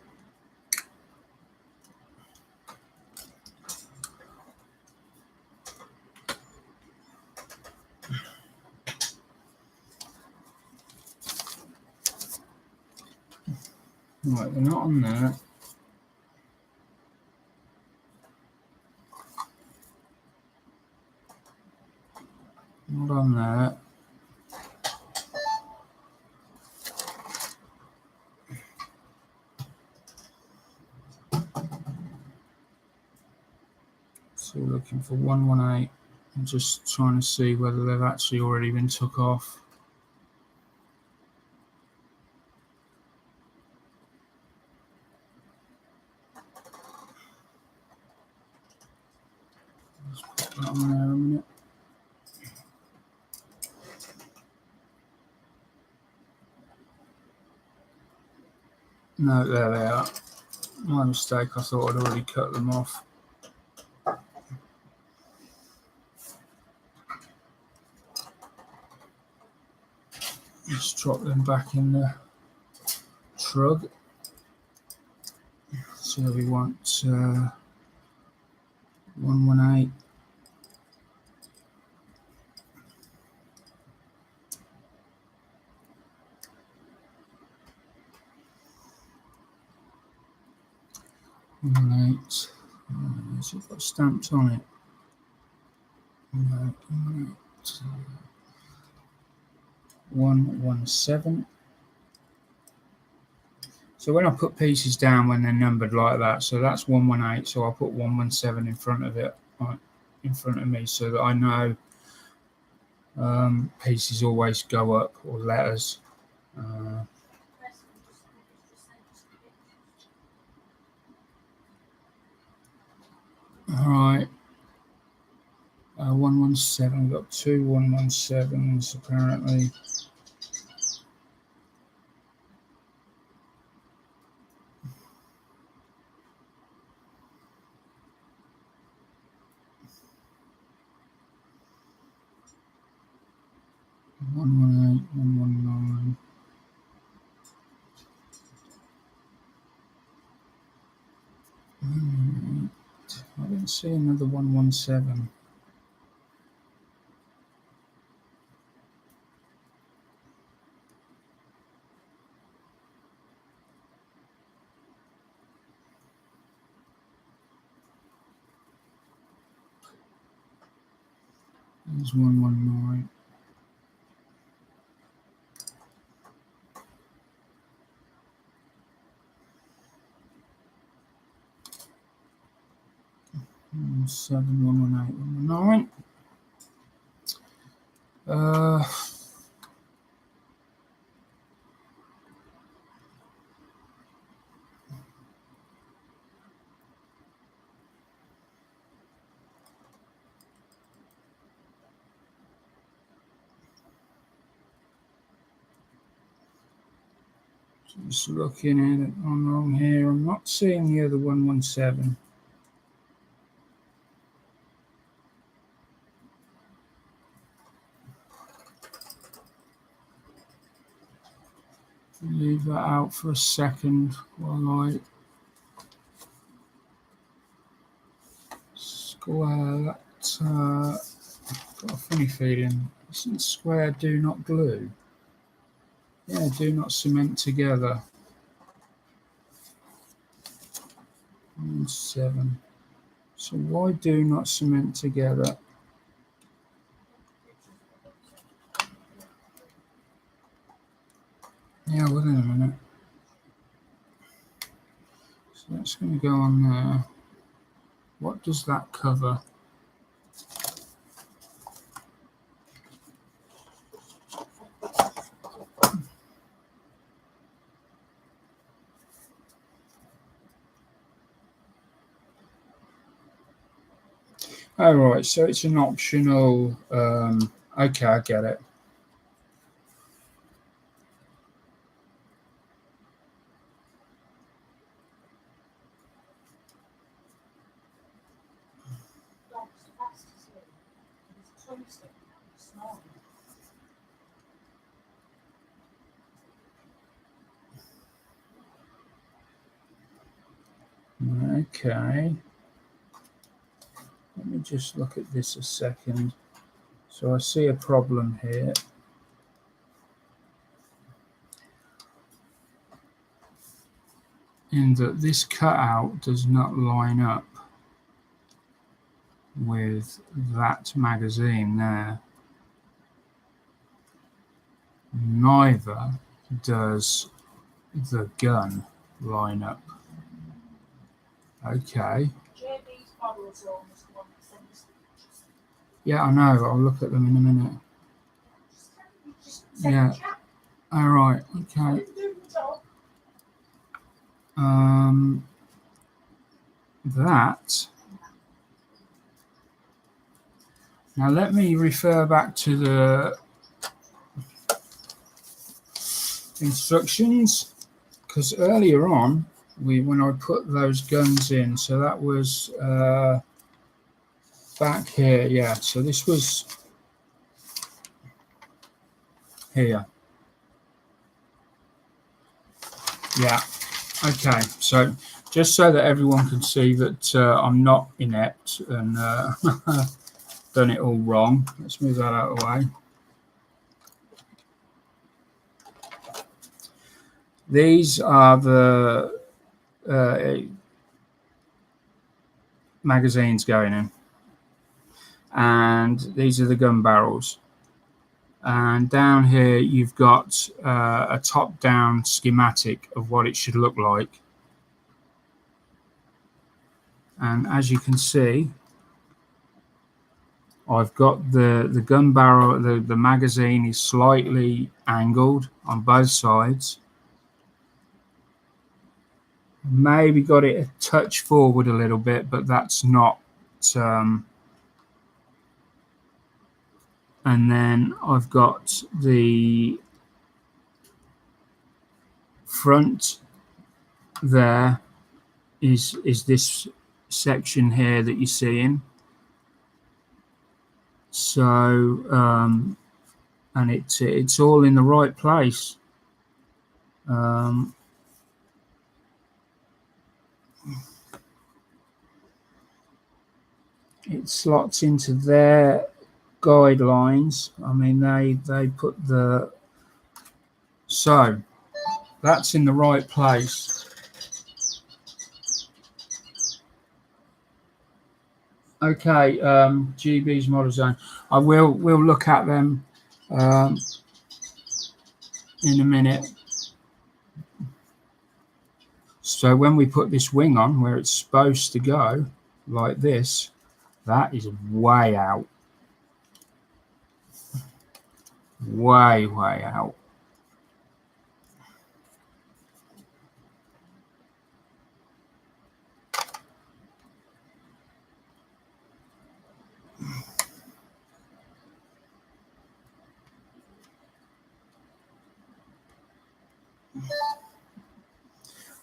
Right, they're not on there. Not on there. So we're looking for 118. I'm just trying to see whether they've actually already been took off. Let's put that on there a minute. No, there they are. My mistake, I thought I'd already cut them off. Just drop them back in the trug. So we want 118. Right. Has it got stamps on it? No, 117. So when I put pieces down when they're numbered like that, so that's 118, so I'll put 117 in front of it, in front of me, so that I know pieces always go up, or letters. Alright, 117, we've got two 117s apparently. One 119. Can't see another 117. There's 119. Seven, 118, 119. Just looking at it on here, I'm not seeing the other 117. Leave that out for a second while I square that. Got a funny feeling. Isn't square do not glue? Yeah, do not cement together. 7. So why do not cement together? Yeah, wait a minute. So that's going to go on there. What does that cover? Oh, right, so it's an optional, okay, I get it. Okay. Let me just look at this a second. So I see a problem here. In that this cutout does not line up with that magazine there. Neither does the gun line up. Okay. Yeah, I know. I'll look at them in a minute. Yeah. All right. Okay. That. Now let me refer back to the instructions, because earlier on, when I put those guns in, so that was back here. Yeah. So this was here. Yeah. Okay. So just so that everyone can see that I'm not inept and done it all wrong. Let's move that out of the way. These are the magazines going in, and these are the gun barrels. And down here you've got a top-down schematic of what it should look like. And as you can see, I've got the gun barrel, the magazine is slightly angled on both sides. Maybe got it a touch forward a little bit, but that's not. And then I've got the front there is this section here that you're seeing. So and it's all in the right place. it slots into their guidelines. I mean, they put the, so that's in the right place. Okay, GB's model zone. We'll look at them in a minute. So when we put this wing on where it's supposed to go, like this, that is way out. Way out.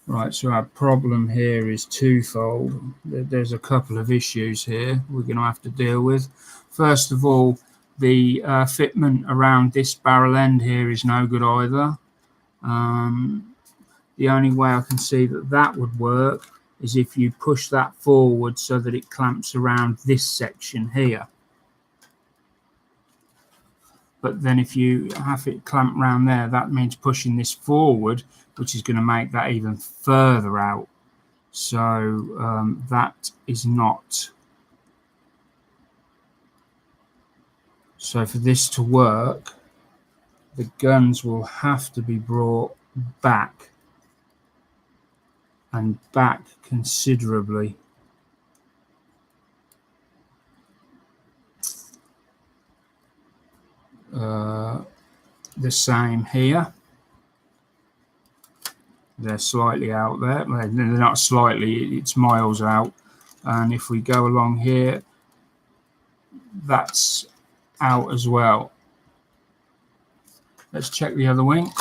Right, so our problem here is twofold. There's a couple of issues here we're going to have to deal with. First of all, the fitment around this barrel end here is no good either. The only way I can see that would work is if you push that forward so that it clamps around this section here. But then if you have it clamp around there, that means pushing this forward, which is going to make that even further out. So that is not. So for this to work, the guns will have to be brought back, and back considerably. The same here. They're slightly out there. They're not slightly, it's miles out. And if we go along here, that's out as well. Let's check the other wing.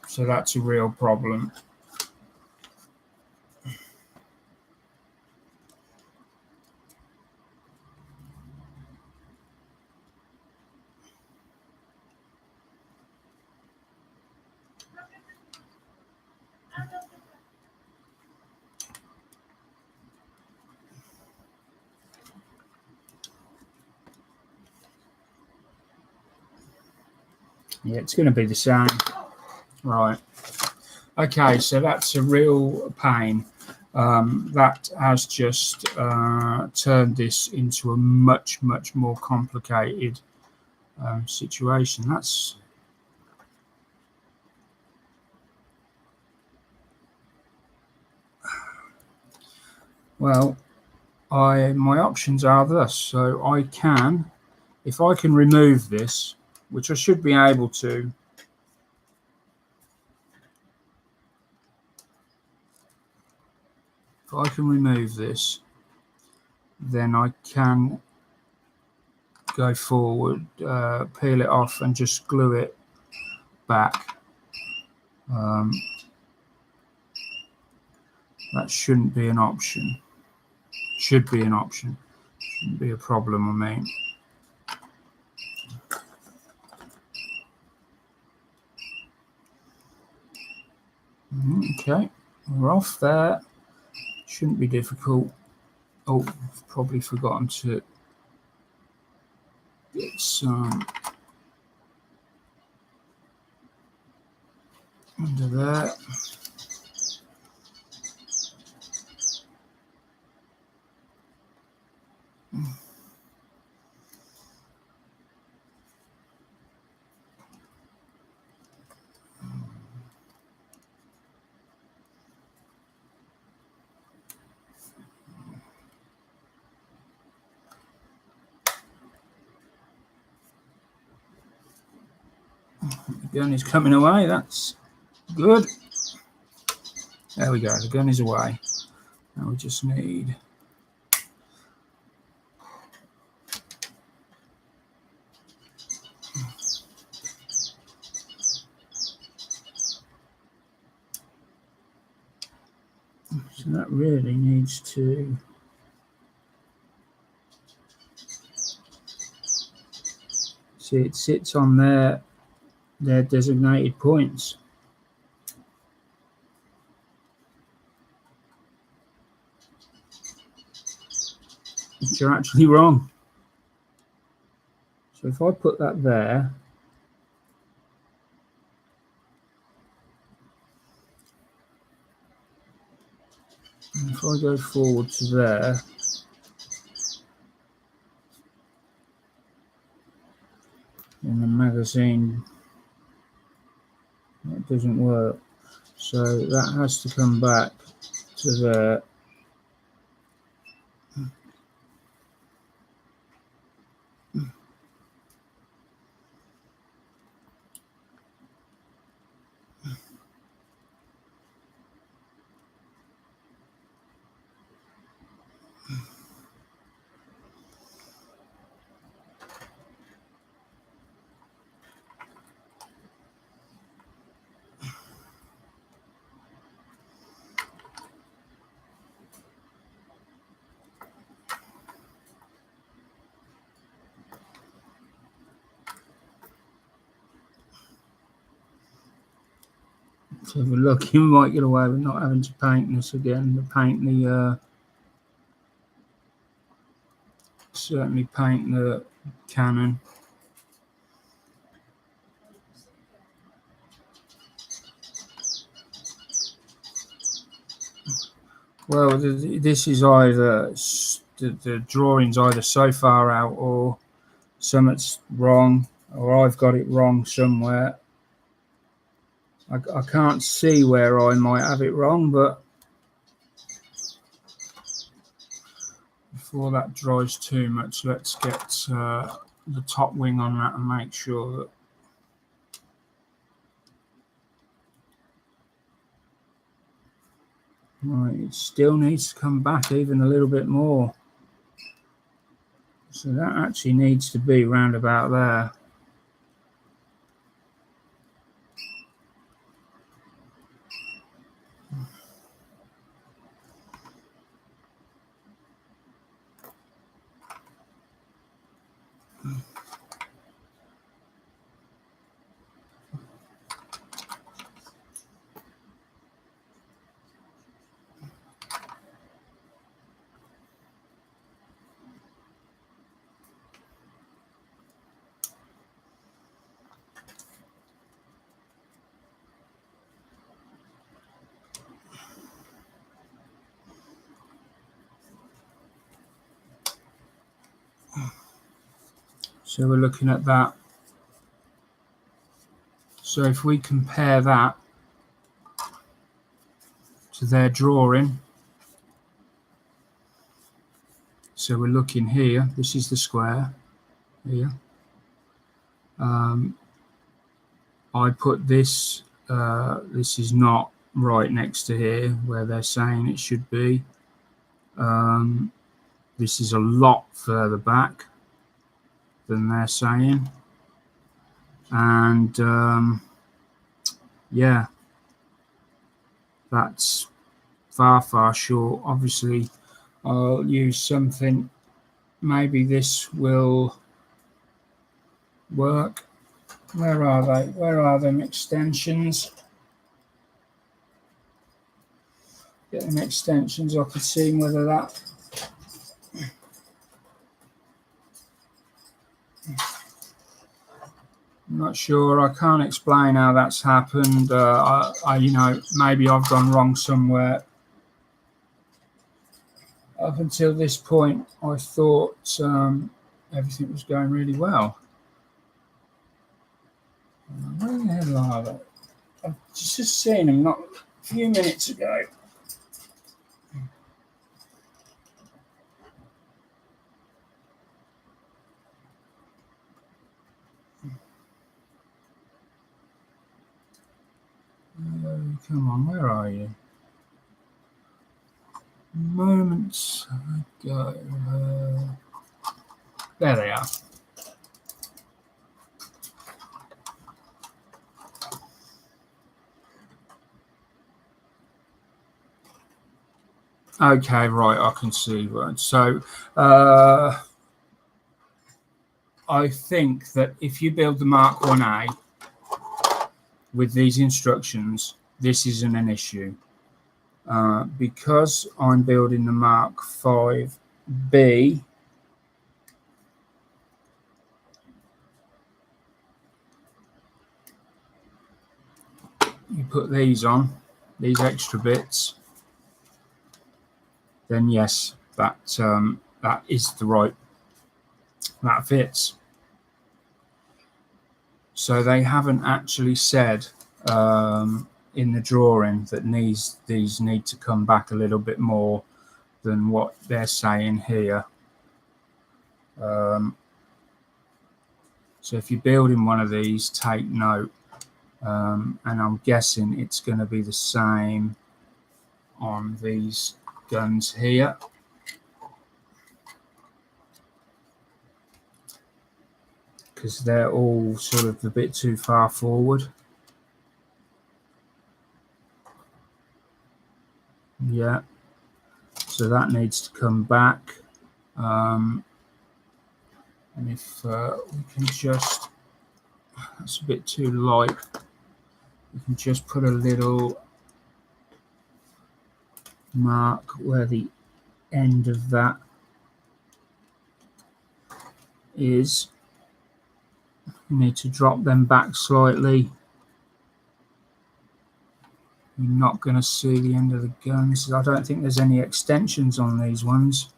So that's a real problem. Yeah, it's going to be the same. Right. Okay, so that's a real pain. That has just turned this into a much more complicated situation. That's well, my options are thus. So I can, if I can remove this, which I should be able to. If I can remove this, then I can go forward, peel it off and just glue it back. That shouldn't be an option. Should be an option. Shouldn't be a problem, I mean. Okay, we're off there. Shouldn't be difficult. Oh, I've probably forgotten to get some under there. The gun is coming away, that's good. There we go, the gun is away. Now we just need so that really needs to see, it sits on their designated points. which are actually wrong. So if I put that there, and if I go forward to there, in the magazine, that doesn't work. So that has to come back to there. So if we're lucky, we might get away with not having to paint this again. Certainly paint the cannon. Well, this is either the drawing's either so far out, or something's wrong, or I've got it wrong somewhere. I can't see where I might have it wrong, but before that dries too much, let's get the top wing on that and make sure that right, it still needs to come back even a little bit more. So that actually needs to be round about there. So we're looking at that. So if we compare that to their drawing, so we're looking here, this is the square here. I put this, this is not right next to here where they're saying it should be. This is a lot further back than they're saying, and yeah, that's far short. Obviously I'll use something, maybe this will work. Where are they? Where are them extensions? Get them extensions. I could see whether that. I'm not sure. I can't explain how that's happened. You know, maybe I've gone wrong somewhere. Up until this point, I thought everything was going really well. Where the hell are they? I've just seen them not a few minutes ago. Come on, where are you? Moments ago. There they are. Okay, right, I can see. Right. So I think that if you build the Mark 1A with these instructions, this isn't an issue. Because I'm building the Mark 5B, you put these on, these extra bits, then yes, that is the right, that fits. So they haven't actually said in the drawing that these need to come back a little bit more than what they're saying here. So if you're building one of these, take note. And I'm guessing it's going to be the same on these guns here. Because they're all sort of a bit too far forward. Yeah, so that needs to come back. And if we can just, that's a bit too light, we can just put a little mark where the end of that is. You need to drop them back slightly. You're not going to see the end of the guns. I don't think there's any extensions on these ones.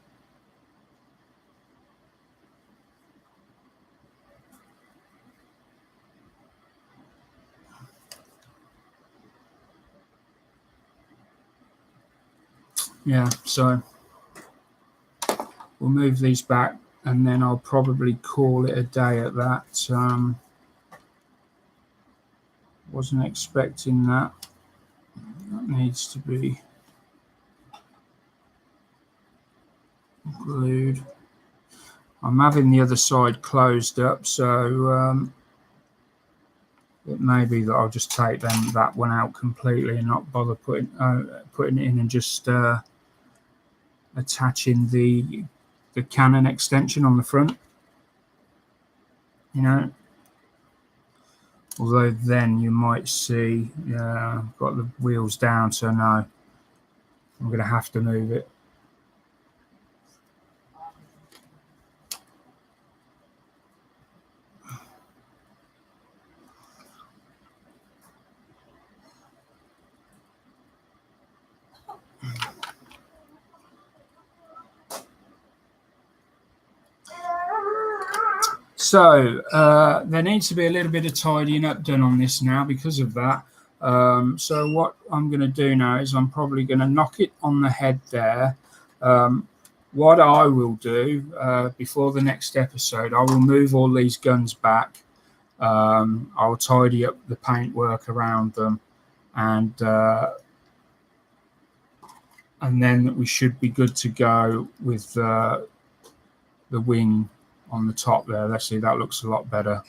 Yeah, so we'll move these back and then I'll probably call it a day at that. Wasn't expecting that. That needs to be glued. I'm having the other side closed up, so it may be that I'll just take that one out completely and not bother putting it in and just attaching the cannon extension on the front. You know, although then you might see, I've got the wheels down, so no, I'm going to have to move it. So there needs to be a little bit of tidying up done on this now because of that. So what I'm going to do now is I'm probably going to knock it on the head there. What I will do before the next episode, I will move all these guns back. I'll tidy up the paintwork around them, and then we should be good to go with the wing on the top there. Let's see, that looks a lot better.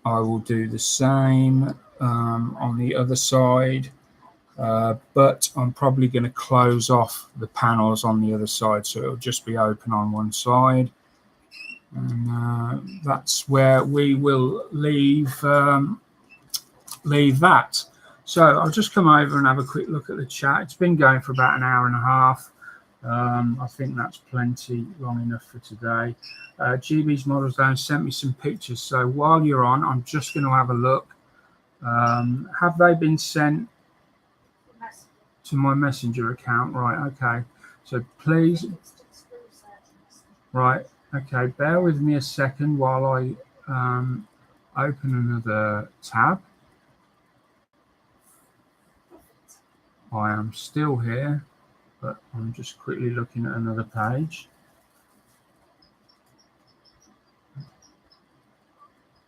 I will do the same on the other side, but I'm probably going to close off the panels on the other side, so it'll just be open on one side. And that's where we will leave that. So I'll just come over and have a quick look at the chat. It's been going for about an hour and a half. I think that's plenty long enough for today. GB's Models Down sent me some pictures, so while you're on, I'm just going to have a look. Have they been sent to my Messenger account? Right, okay. So please, right, okay, bear with me a second while I open another tab. I am still here, but I'm just quickly looking at another page.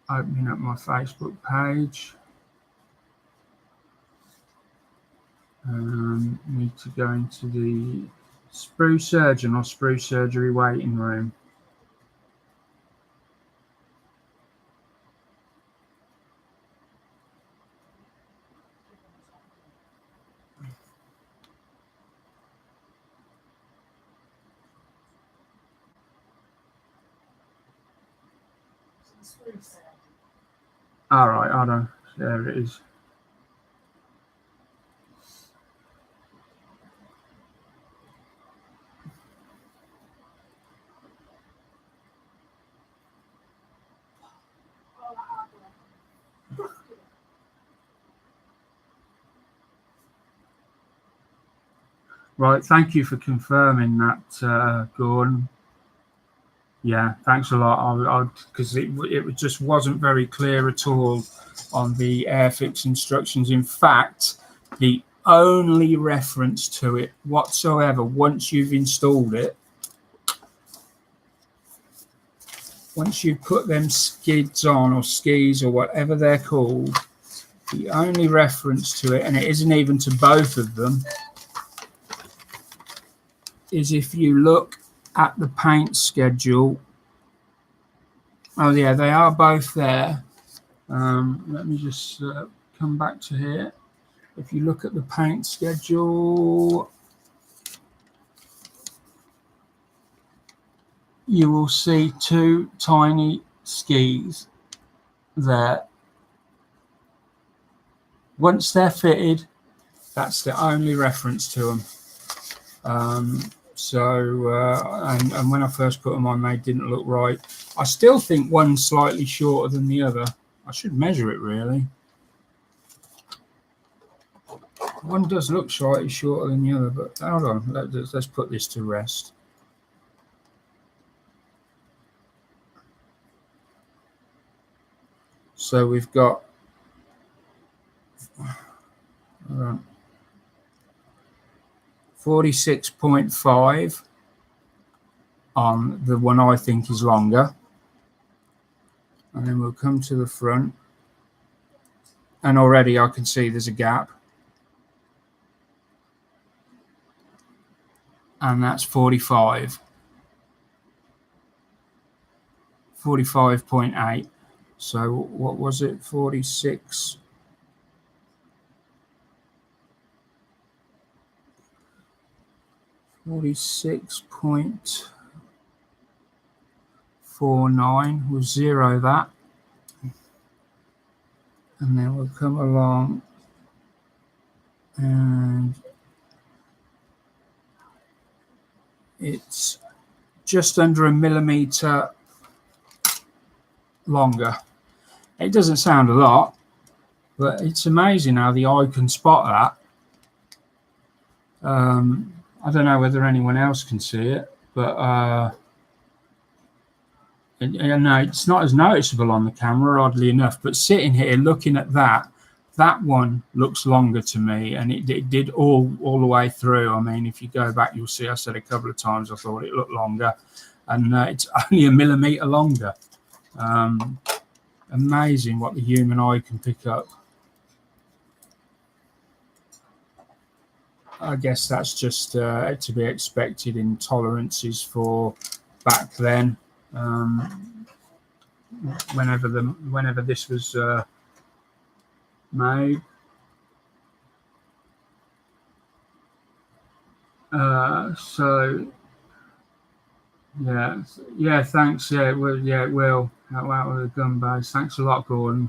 Opening up my Facebook page. Need to go into the Sprue Surgeon or Sprue Suirgery Waiting Room. All right, hold on. There it is. Right, thank you for confirming that, Gordon. Yeah, thanks a lot. Because it just wasn't very clear at all on the Airfix instructions. In fact, the only reference to it whatsoever, once you've installed it, once you put them skids on, or skis, or whatever they're called, the only reference to it, and it isn't even to both of them, is if you look at the paint schedule. Oh yeah, they are both there. Let me just come back to here. If you look at the paint schedule, you will see two tiny skis there. Once they're fitted, that's the only reference to them. And when I first put them on, they didn't look right. I still think one's slightly shorter than the other. I should measure it really. One does look slightly shorter than the other, but hold on, let's put this to rest. So we've got 46.5 on the one I think is longer. And then we'll come to the front. And already I can see there's a gap. And that's 45. 45.8. So what was it? 46. 46.49. We'll zero that. And then we'll come along and it's just under a millimeter longer. It doesn't sound a lot, but it's amazing how the eye can spot that. I don't know whether anyone else can see it, but no, it's not as noticeable on the camera, oddly enough. But sitting here looking at that one looks longer to me, and it did all the way through. I mean, if you go back, you'll see I said a couple of times I thought it looked longer, and it's only a millimeter longer. Amazing what the human eye can pick up. I guess that's just to be expected in tolerances for back then. Whenever this was made. So yeah, thanks. Yeah, it will. Yeah, it will. Out with the gun base. Thanks a lot, Gordon.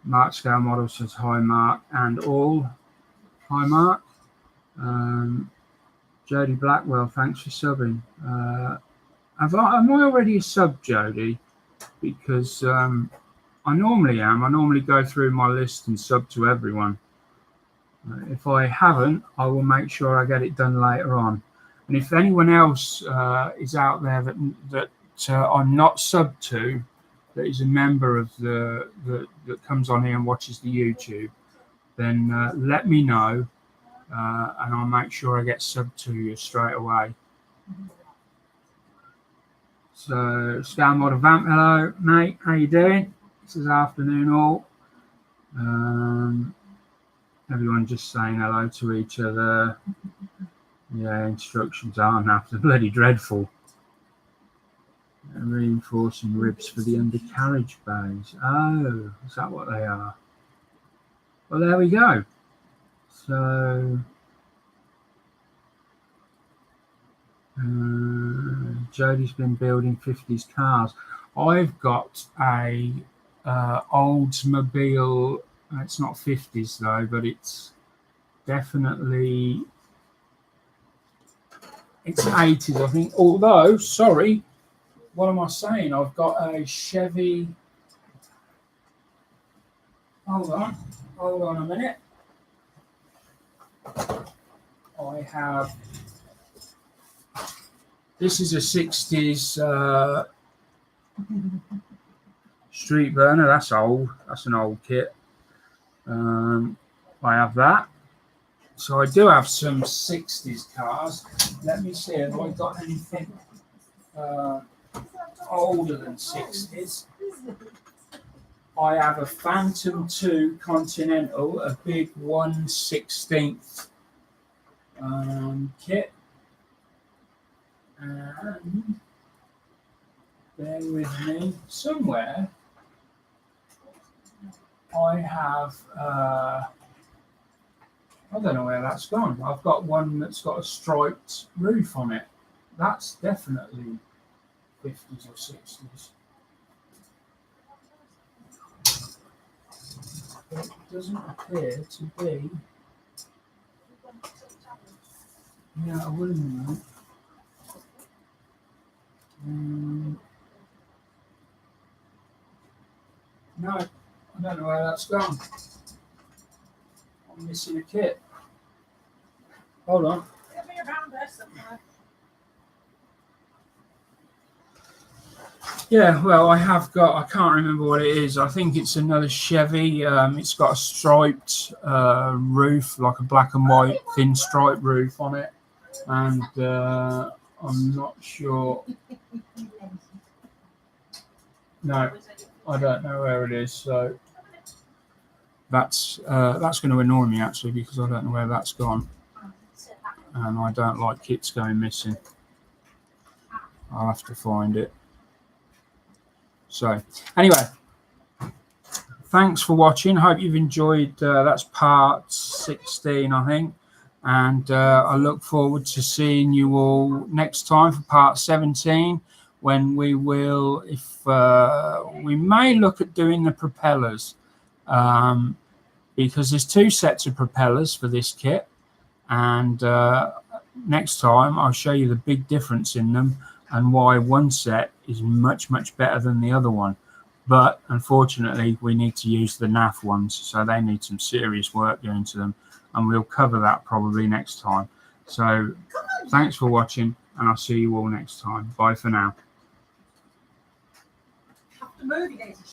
Mark Scale Model says hi, Mark, and all. Hi, Mark. Jody Blackwell, thanks for subbing. Am I already a sub, Jody? Because I normally am. I normally go through my list and sub to everyone. If I haven't, I will make sure I get it done later on. And if anyone else is out there that I'm not sub to, that is a member of that comes on here and watches the YouTube, then let me know, and I'll make sure I get sub to you straight away. So, Scale Model Vamp, hello, mate. How you doing? This is afternoon all. Everyone just saying hello to each other. Yeah, instructions aren't after bloody dreadful. Reinforcing ribs for the undercarriage bays. Oh, is that what they are? Well, there we go. So, Jody's been building 50s cars. I've got a Oldsmobile. It's not 50s though, but it's definitely 80s, I think. Although, sorry, what am I saying? I've got a Chevy. Hold on a minute. I have, this is a 60s street burner. That's old. That's an old kit. I have that. So I do have some 60s cars. Let me see, have I got anything older than 60s? I have a Phantom 2 Continental, a big 1/16 kit. And bear with me, somewhere I have, I don't know where that's gone. I've got one that's got a striped roof on it. That's definitely 50s or 60s. It doesn't appear to be. Yeah, I will know. No, I don't know where that's gone. I'm missing a kit. Hold on. It'll be around there somewhere. Yeah, well, I have got, I can't remember what it is. I think it's another Chevy. It's got a striped roof, like a black and white thin striped roof on it. And I'm not sure. No, I don't know where it is. So that's going to annoy me, actually, because I don't know where that's gone. And I don't like kits going missing. I'll have to find it. So anyway, thanks for watching. Hope you've enjoyed. That's part 16, I think. And I look forward to seeing you all next time for part 17, when we will, if we may look at doing the propellers, because there's 2 sets of propellers for this kit. And next time I'll show you the big difference in them and why one set is much, much better than the other one. But unfortunately, we need to use the NAF ones, so they need some serious work doing to them. And we'll cover that probably next time. So thanks for watching, and I'll see you all next time. Bye for now.